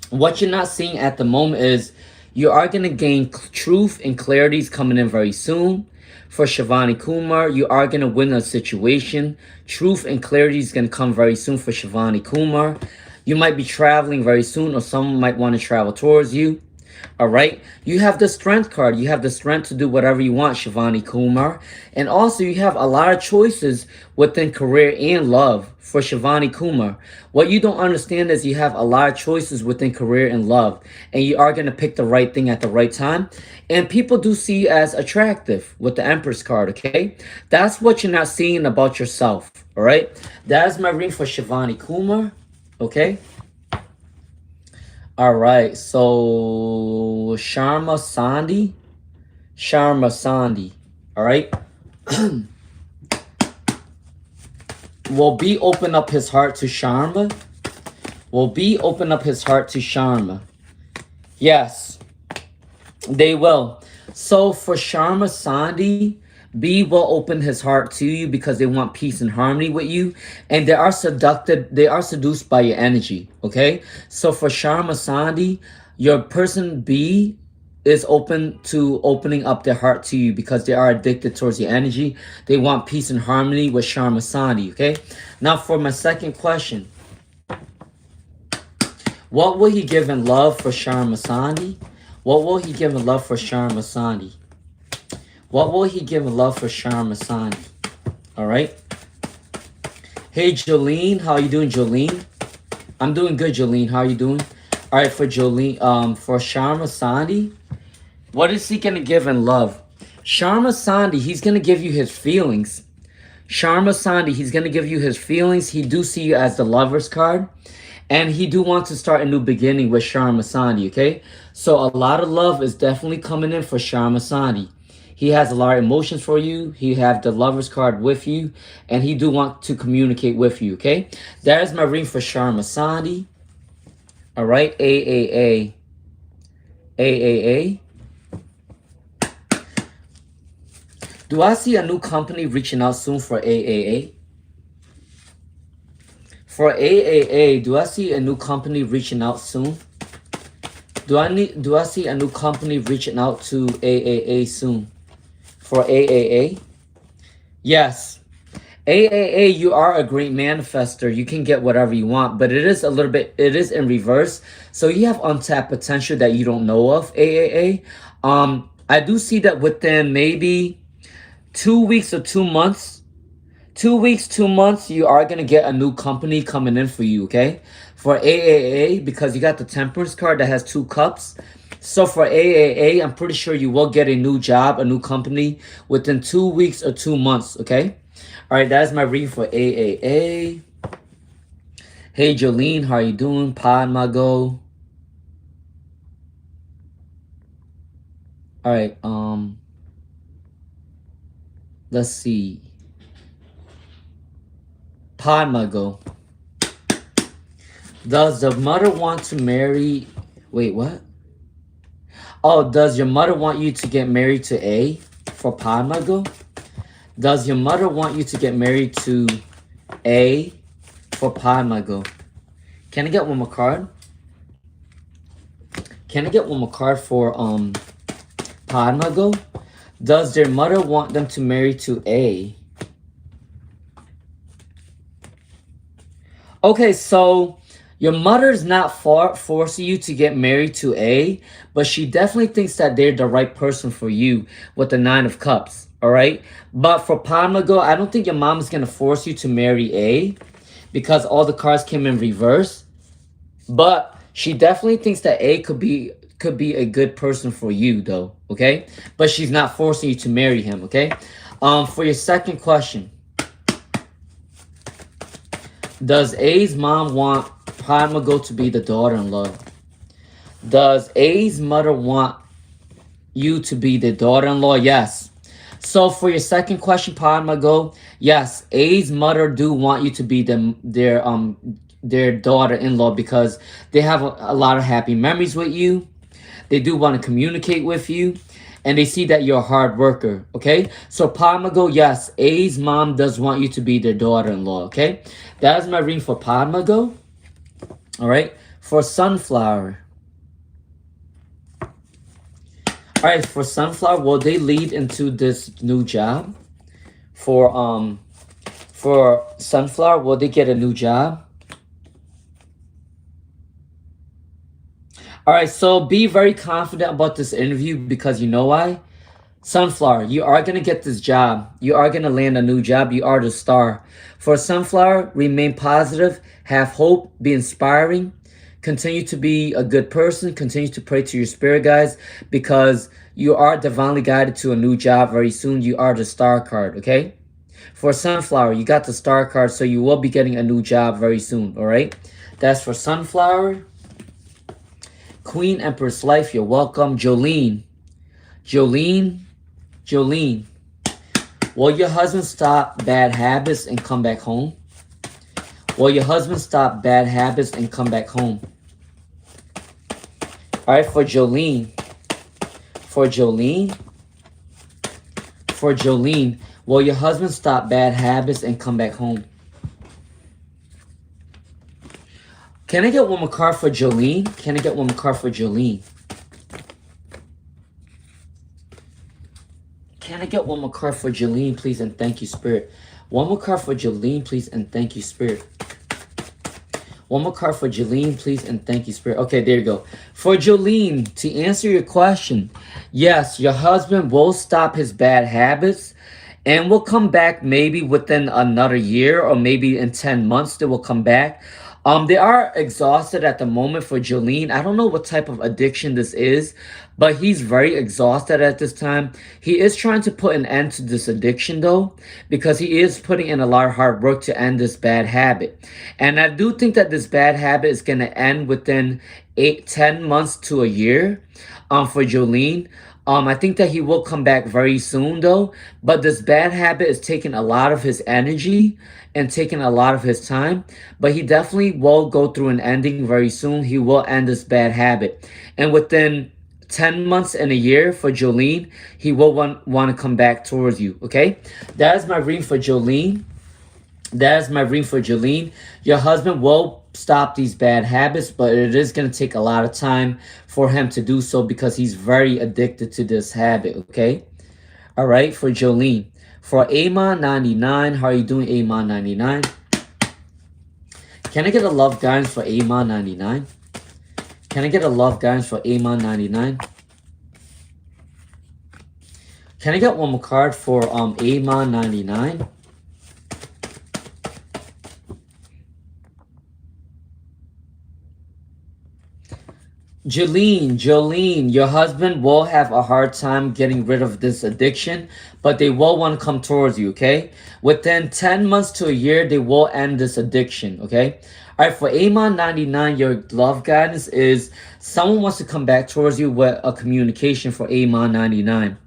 What you're not seeing at the moment is you are going to gain truth and clarities coming in very soon. For Shivani Kumar, you are going to win a situation. Truth and clarity is going to come very soon for Shivani Kumar. You might be traveling very soon, or someone might want to travel towards you. All right. You have the strength card. You have the strength to do whatever you want, Shivani Kumar. And also you have a lot of choices within career and love for Shivani Kumar. What you don't understand is you have a lot of choices within career and love. And you are going to pick the right thing at the right time. And people do see you as attractive with the Empress card, okay? That's what you're not seeing about yourself, all right? That is my reading for Shivani Kumar, okay? All right, so Sharma Sandhi, all right? Will B open up his heart to Sharma? Will B open up his heart to Sharma? Yes, they will. So for Sharma Sandhi, B will open his heart to you because they want peace and harmony with you. And they are seduced by your energy. Okay? So for Sharma Sandhi, your person B is open to opening up their heart to you because they are addicted towards your energy. They want peace and harmony with Sharma Sandhi. Okay? Now for my second question. What will he give in love for Sharma Sandhi? What will he give in love for Sharma Sandhi? What will he give in love for Sharma Sandhi? All right. Hey, Jolene. How are you doing, Jolene? I'm doing good, Jolene. How are you doing? All right, for Jolene, for Sharma Sandhi, what is he going to give in love? Sharma Sandhi, he's going to give you his feelings. Sharma Sandhi, he's going to give you his feelings. He do see you as the Lover's card. And he do want to start a new beginning with Sharma Sandhi, okay? So a lot of love is definitely coming in for Sharma Sandhi. He has a lot of emotions for you. He have the Lover's card with you. And he do want to communicate with you, okay? That is my reading for Sharma Sandhi. All right, AAA. AAA. Do I see a new company reaching out soon for AAA? For AAA, do I see a new company reaching out soon? Do I see a new company reaching out to AAA soon? For AAA? Yes. AAA, you are a great manifester. You can get whatever you want, but it is in reverse. So you have untapped potential that you don't know of, AAA. I do see that within maybe 2 weeks or 2 months, 2 weeks, 2 months, you are going to get a new company coming in for you, okay? For AAA, because you got the Temperance card that has 2 cups. So for AAA, I'm pretty sure you will get a new job, a new company within 2 weeks or 2 months, okay? All right, that is my reading for AAA. Hey, Jolene, how are you doing? Padmago. All right, let's see. Padmago. Does the mother want to marry... Wait, what? Oh, does your mother want you to get married to A for Padmago? Does your mother want you to get married to A for Padmago? Can I get one more card? Can I get one more card for Padmago? Does their mother want them to marry to A? Okay, so your mother's not forcing you to get married to A, but she definitely thinks that they're the right person for you with the 9 of Cups, all right? But for Padmago, I don't think your mom is going to force you to marry A because all the cards came in reverse. But she definitely thinks that A could be a good person for you, though, okay? But she's not forcing you to marry him, okay? For your second question, does A's mom want Padmago to be the daughter-in-law? Does A's mother want you to be the daughter-in-law? Yes. So for your second question, Padmago, yes, A's mother do want you to be their daughter-in-law because they have a lot of happy memories with you. They do want to communicate with you. And they see that you're a hard worker, okay? So Padmago, yes, A's mom does want you to be their daughter-in-law, okay? That is my reading for Padmago. All right, for Sunflower. All right, for Sunflower, will they lead into this new job? For Sunflower, will they get a new job? All right, so be very confident about this interview because you know why? Sunflower, you are going to get this job. You are going to land a new job. You are the star. For Sunflower, remain positive, have hope, be inspiring, continue to be a good person, continue to pray to your spirit guides because you are divinely guided to a new job very soon. You are the star card, okay? For Sunflower, you got the star card, so you will be getting a new job very soon, all right? That's for Sunflower. Queen Empress Life, you're welcome. Jolene. Will your husband stop bad habits and come back home? Will your husband stop bad habits and come back home? All right, for Jolene. For Jolene. For Jolene. Will your husband stop bad habits and come back home? Can I get one more card for Jolene? Can I get one more card for Jolene? Can I get one more card for Jolene, please, and thank you, Spirit? One more card for Jolene, please, and thank you, Spirit. One more card for Jolene, please, and thank you, Spirit. Okay, there you go. For Jolene, to answer your question, yes, your husband will stop his bad habits and will come back maybe within another year or maybe in 10 months they will come back. They are exhausted at the moment for Jolene. I don't know what type of addiction this is, but he's very exhausted at this time. He is trying to put an end to this addiction though, because he is putting in a lot of hard work to end this bad habit. And I do think that this bad habit is going to end within 10 months to a year for Jolene. I think that he will come back very soon though, but this bad habit is taking a lot of his energy and taking a lot of his time, but he definitely will go through an ending very soon. He will end this bad habit. And within 10 months and a year for Jolene, he will want to come back towards you, okay? That is my reading for Jolene. That is my reading for Jolene. Your husband will stop these bad habits, but it is going to take a lot of time for him to do so because he's very addicted to this habit, okay? All right, for Jolene. For Amon99, how are you doing, Amon99? Can I get a love guidance for Amon99? Can I get a love guidance for Amon99? Can I get one more card for Amon99? Jolene, your husband will have a hard time getting rid of this addiction, but they will want to come towards you, okay? Within 10 months to a year, they will end this addiction, okay? All right, for Amon99, your love guidance is someone wants to come back towards you with a communication for Amon99.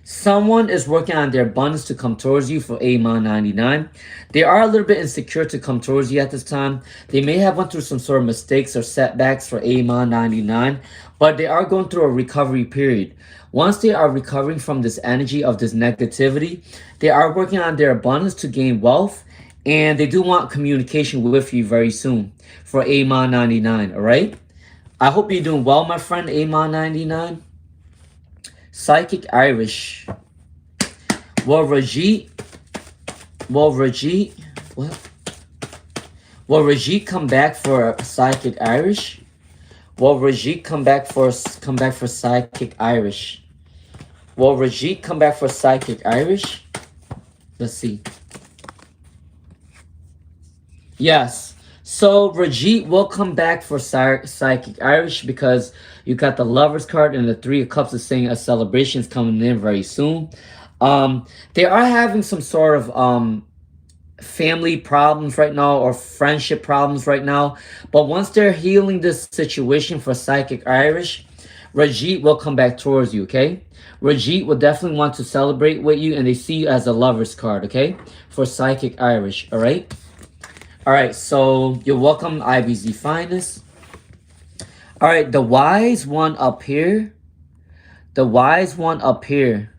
Someone is working on their abundance to come towards you for Amon99. They are a little bit insecure to come towards you at this time. They may have went through some sort of mistakes or setbacks for Amon99, but they are going through a recovery period. Once they are recovering from this energy of this negativity, they are working on their abundance to gain wealth, and they do want communication with you very soon for Amon99, all right? I hope you're doing well, my friend, Amon99. Psychic Irish. Will Rajit come back for Psychic Irish? Will Rajit come back for Psychic Irish? Will Rajit come back for Psychic Irish? Let's see. Yes. So Rajit will come back for Psychic Irish because you got the Lovers card and the Three of Cups is saying a celebration is coming in very soon. They are having some sort of family problems right now or friendship problems right now. But once they're healing this situation for Psychic Irish, Rajit will come back towards you, okay? Rajit will definitely want to celebrate with you, and they see you as a Lovers card, okay? For Psychic Irish, all right? All right, so you're welcome, IBZ Finest. All right, the wise one up here. The wise one up here.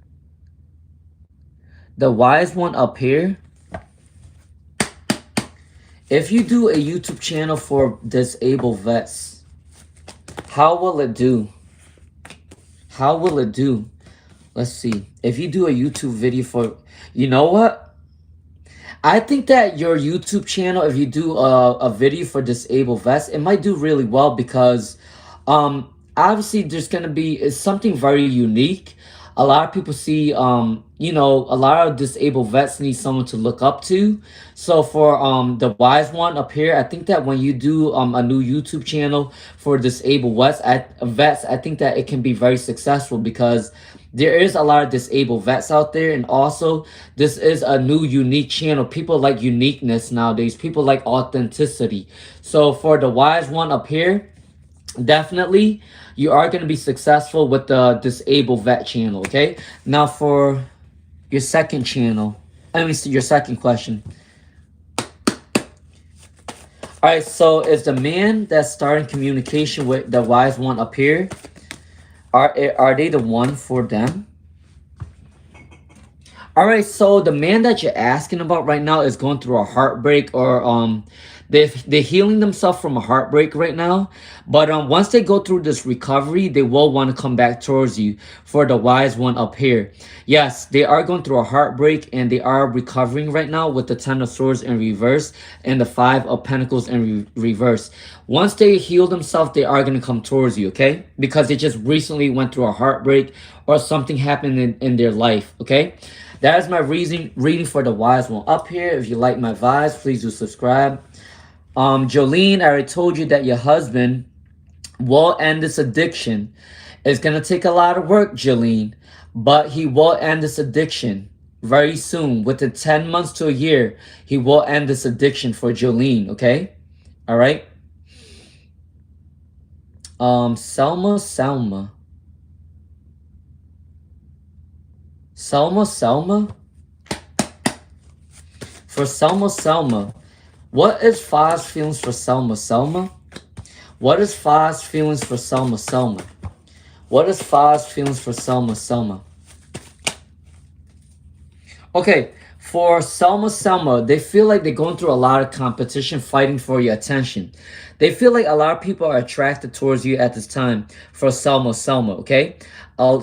The wise one up here. If you do a YouTube channel for disabled vets, how will it do? How will it do? Let's see. If you do a YouTube video for, you know what? I think that your YouTube channel, if you do a video for disabled vets, it might do really well because obviously there's going to be something very unique. A lot of people see, you know, a lot of disabled vets need someone to look up to. So for the wise one up here, I think that when you do a new YouTube channel for disabled vets, I think that it can be very successful because there is a lot of disabled vets out there. And also, this is a new unique channel. People like uniqueness nowadays. People like authenticity. So for the wise one up here, definitely you are going to be successful with the disabled vet channel, okay? Now for your second channel, let me see your second question. All right, so is the man that's starting communication with the wise one up here, are they the one for them? All right, so the man that you're asking about right now is going through a heartbreak, or they're healing themselves from a heartbreak right now. But once they go through this recovery, they will want to come back towards you for the wise one up here. Yes, they are going through a heartbreak and they are recovering right now with the Ten of Swords in reverse and the Five of Pentacles in reverse. Once they heal themselves, they are going to come towards you, okay? Because they just recently went through a heartbreak or something happened in their life, okay? That is my reading for the wise one up here. If you like my vibes, please do subscribe. Jolene, I already told you that your husband will end this addiction. It's gonna take a lot of work, Jolene, but he will end this addiction very soon. Within 10 months to a year, he will end this addiction for Jolene, okay? All right. Selma. For Selma. What is Fa's feelings for Selma? What is Fa's feelings for Selma? What is Fa's feelings for Selma? Okay, for Selma, they feel like they're going through a lot of competition, fighting for your attention. They feel like a lot of people are attracted towards you at this time for Selma, okay?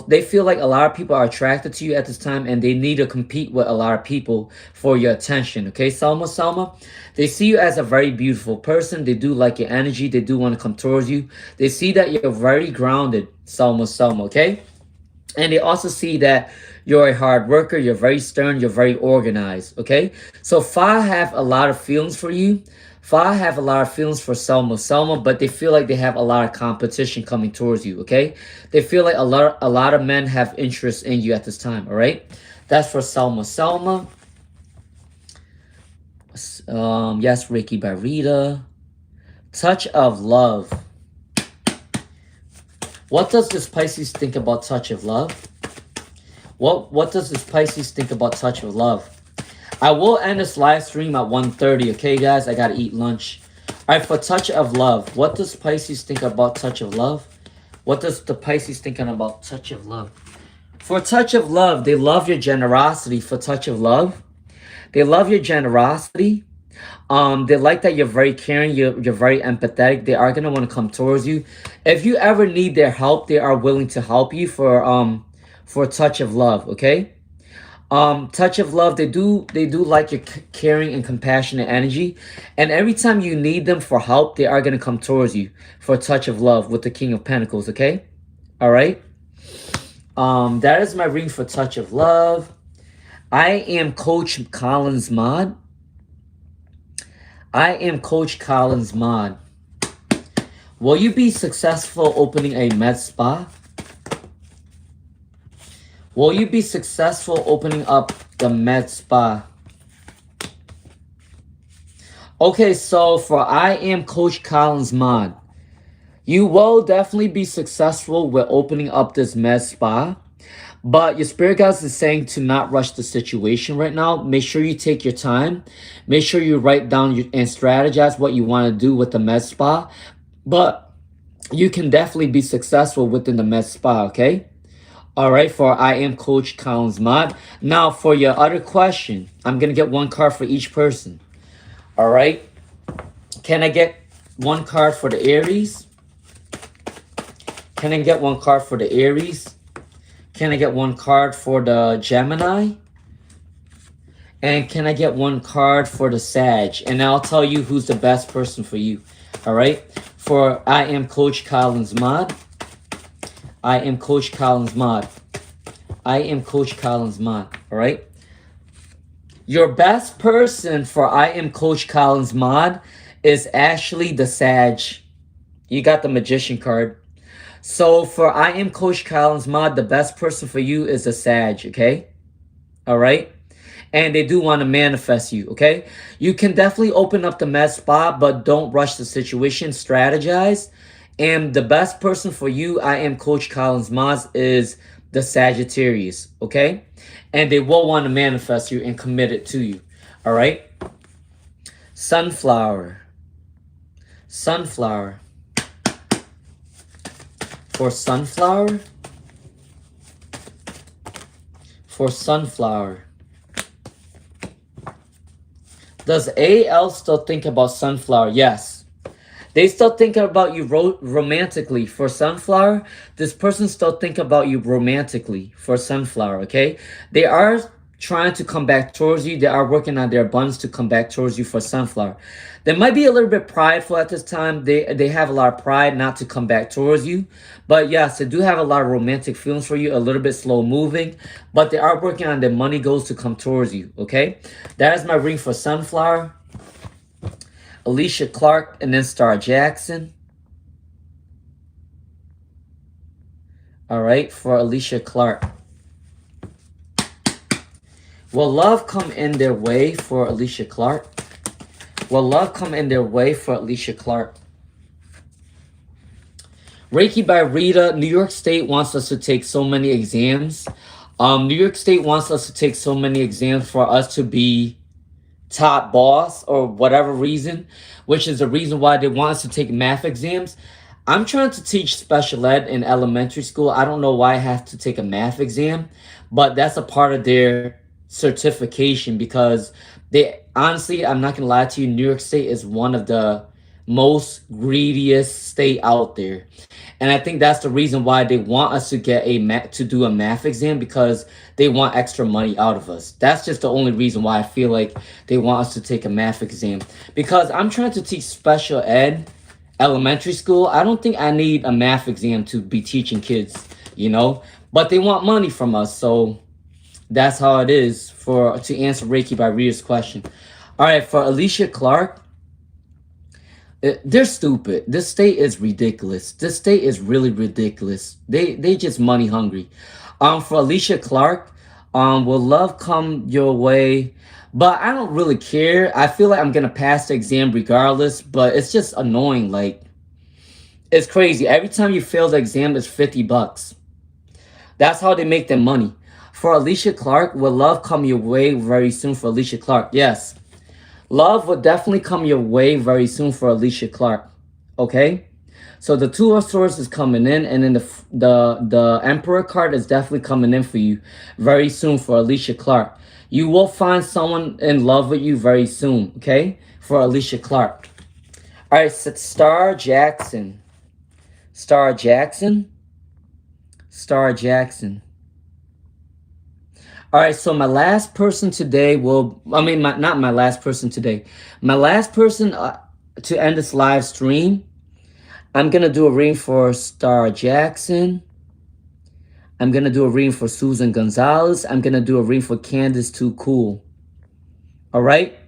They feel like a lot of people are attracted to you at this time and they need to compete with a lot of people for your attention, okay? Selma. They see you as a very beautiful person. They do like your energy. They do want to come towards you. They see that you're very grounded, Selma, okay? And they also see that you're a hard worker, you're very stern, you're very organized, okay? So Fa have a lot of feelings for you. Fa have a lot of feelings for Selma, but they feel like they have a lot of competition coming towards you, okay? They feel like a lot of men have interest in you at this time, all right? That's for Selma. Yes, Reiki by Rita. Touch of love. What does this Pisces think about touch of love? What does this Pisces think about touch of love? I will end this live stream at 1:30, okay, guys? I gotta eat lunch. All right, for touch of love, what does Pisces think about touch of love? What does the Pisces thinking about touch of love? For touch of love, they love your generosity. For touch of love, they love your generosity. They like that you're very caring, you're very empathetic. They are gonna want to come towards you. If you ever need their help, they are willing to help you for touch of love, okay? Touch of love, they do like your caring and compassionate energy. And every time you need them for help, they are gonna come towards you for touch of love with the King of Pentacles, okay? All right. That is my reading for touch of love. I am Coach Collins Mod. Will you be successful opening a med spa? Will you be successful opening up the med spa? Okay, so for I am Coach Collins Mod, you will definitely be successful with opening up this med spa. But your spirit guides is saying to not rush the situation right now. Make sure you take your time. Make sure you write down and strategize what you want to do with the med spa. But you can definitely be successful within the med spa, okay? All right, for I am Coach Collins Mod. Now, for your other question, I'm going to get one card for each person. All right? Can I get one card for the Aries? Can I get one card for the Aries? Can I get one card for the Gemini? And can I get one card for the Sag? And I'll tell you who's the best person for you. All right? For I am Coach Collins Mod. I am Coach Collins Mod. All right? Your best person for I am Coach Collins Mod is actually the Sag. You got the Magician card. So for I am Coach Collins Mod, the best person for you is a Sag, okay? All right? And they do want to manifest you, okay? You can definitely open up the med spa, but don't rush the situation. Strategize. And the best person for you, I am Coach Collins Mod, is the Sagittarius, okay? And they will want to manifest you and commit it to you, all right? Sunflower. Sunflower. For sunflower. For sunflower. Does AL still think about sunflower? Yes. They still think about you romantically. For sunflower, this person still think about you romantically for sunflower, okay? They are trying to come back towards you. They are working on their buns to come back towards you for sunflower. They might be a little bit prideful at this time. They have a lot of pride not to come back towards you. But yes, they do have a lot of romantic feelings for you, a little bit slow moving. But they are working on their money goals to come towards you, okay? That is my reading for sunflower. Alicia Clark, and then Star Jackson. All right, for Alicia Clark. Will love come in their way for Alicia Clark? Will love come in their way for Alicia Clark? Reiki by Rita. New York State wants us to take so many exams. New York State wants us to take so many exams for us to be top boss or whatever reason, which is the reason why they want us to take math exams. I'm trying to teach special ed in elementary school. I don't know why I have to take a math exam, but that's a part of their certification because they honestly, I'm not gonna lie to you, New York State is one of the most greediest state out there. And I think that's the reason why they want us to get to do a math exam, because they want extra money out of us. That's just the only reason why I feel like they want us to take a math exam. Because I'm trying to teach special ed, elementary school. I don't think I need a math exam to be teaching kids, you know? But they want money from us, so that's how it is to answer Reiki by Rita's question. All right, for Alicia Clark, they're stupid. This state is ridiculous. This state is really ridiculous. They just money hungry. For Alicia Clark, will love come your way? But I don't really care. I feel like I'm gonna pass the exam regardless, but it's just annoying. Like, it's crazy. Every time you fail the exam, it's $50. That's how they make their money. For Alicia Clark, will love come your way very soon for Alicia Clark? Yes. Love will definitely come your way very soon for Alicia Clark. Okay? So the Two of Swords is coming in, and then the Emperor card is definitely coming in for you very soon for Alicia Clark. You will find someone in love with you very soon, okay? For Alicia Clark. All right, so Star Jackson. Star Jackson. Star Jackson. All right, so my last person today not my last person today. My last person to end this live stream, I'm going to do a reading for Star Jackson. I'm going to do a reading for Susan Gonzalez. I'm going to do a reading for Candace Too Cool. All right?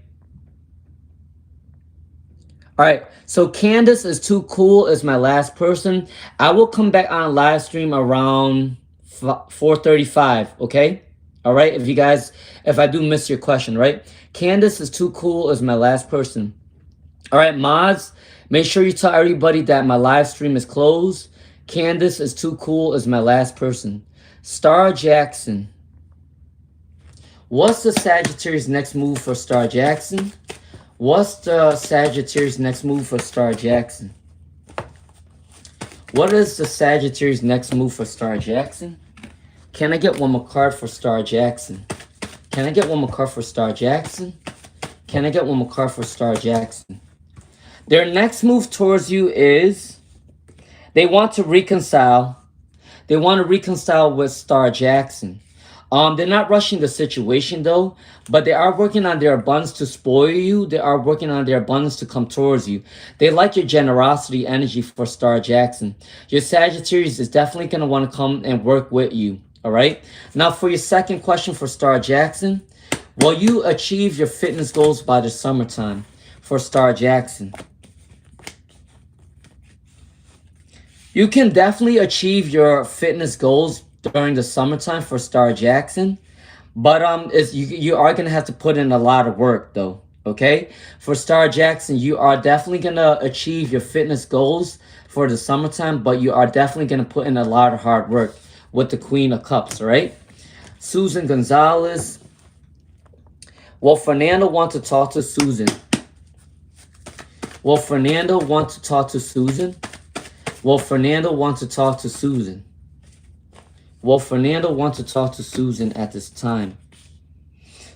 All right, so Candace is Too Cool is my last person. I will come back on live stream around 4:35, okay? All right, if I do miss your question, right? Candace is Too Cool is my last person. All right, mods, make sure you tell everybody that my live stream is closed. Candace is Too Cool is my last person. Star Jackson. What's the Sagittarius next move for Star Jackson? What's the Sagittarius next move for Star Jackson? What is the Sagittarius next move for Star Jackson? Can I get one more card for Star Jackson? Can I get one more card for Star Jackson? Can I get one more card for Star Jackson? Their next move towards you is they want to reconcile. They want to reconcile with Star Jackson. They're not rushing the situation though, but they are working on their abundance to spoil you. They are working on their abundance to come towards you. They like your generosity energy for Star Jackson. Your Sagittarius is definitely going to want to come and work with you. All right. Now for your second question for Star Jackson, will you achieve your fitness goals by the summertime for Star Jackson? You can definitely achieve your fitness goals during the summertime for Star Jackson, but you are gonna have to put in a lot of work though. Okay, for Star Jackson, you are definitely gonna achieve your fitness goals for the summertime, but you are definitely gonna put in a lot of hard work with the Queen of Cups. All right, Susan Gonzalez. Well, Fernando wants to talk to Susan. Will Fernando want to talk to Susan? Will Fernando want to talk to Susan? Will Fernando want to talk to Susan at this time?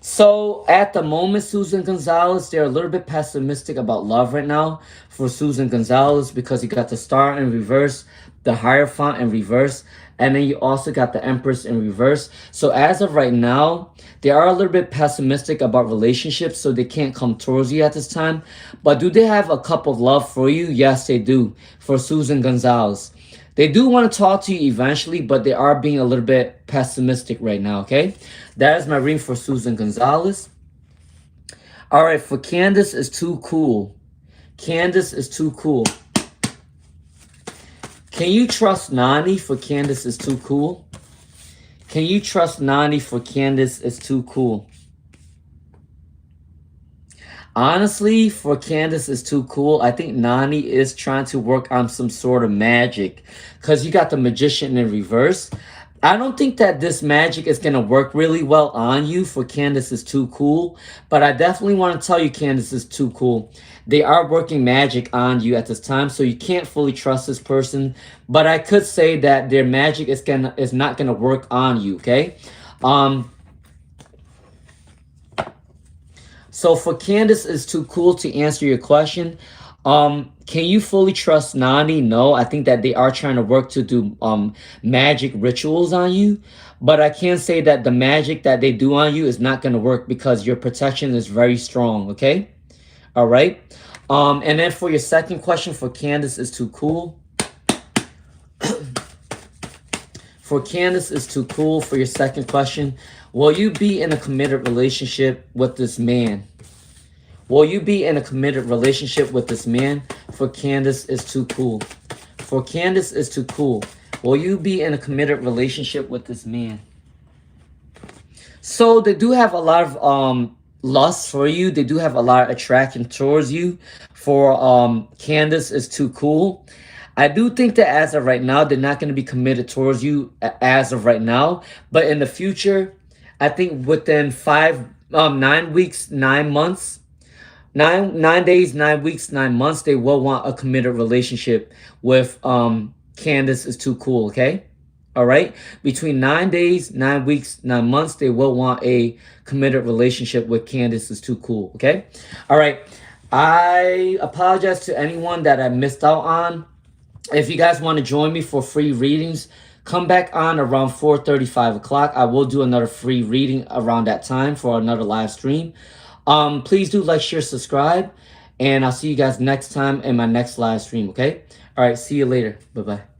So at the moment, Susan Gonzalez, they're a little bit pessimistic about love right now for Susan Gonzalez because you got the Star in reverse, the Hierophant in reverse, and then you also got the Empress in reverse. So as of right now, they are a little bit pessimistic about relationships, so they can't come towards you at this time. But do they have a cup of love for you? Yes, they do, for Susan Gonzalez. They do want to talk to you eventually, but they are being a little bit pessimistic right now, okay? That is my reading for Susan Gonzalez. All right, for Candace is too cool. Candace is too cool. Can you trust Nani for Candace is too cool? Can you trust Nani for Candace is too cool? Honestly, for Candace is too cool. I think Nani is trying to work on some sort of magic because you got the Magician in reverse. I don't think that this magic is going to work really well on you for Candace is too cool. But I definitely want to tell you Candace is too cool. They are working magic on you at this time, so you can't fully trust this person. But I could say that their magic is not going to work on you, okay? So for Candace is too cool to answer your question. Can you fully trust Nani? No, I think that they are trying to work to do magic rituals on you. But I can say that the magic that they do on you is not going to work because your protection is very strong, okay? All right. And then for your second question for Candace is too cool. For Candace is too cool for your second question. Will you be in a committed relationship with this man? Will you be in a committed relationship with this man? For Candace is too cool. For Candace is too cool. Will you be in a committed relationship with this man? So they do have a lot of lust for you. They do have a lot of attraction towards you. For Candace is too cool. I do think that as of right now, they're not going to be committed towards you as of right now. But in the future, I think within 9 weeks, 9 months, 9 days, 9 weeks, 9 months, they will want a committed relationship with Candace is too cool, okay? All right? Between 9 days, 9 weeks, 9 months, they will want a committed relationship with Candace is too cool, okay? All right. I apologize to anyone that I missed out on. If you guys want to join me for free readings, come back on around 4:30, 5 o'clock. I will do another free reading around that time for another live stream. Please do like, share, subscribe, and I'll see you guys next time in my next live stream, okay? All right, see you later. Bye-bye.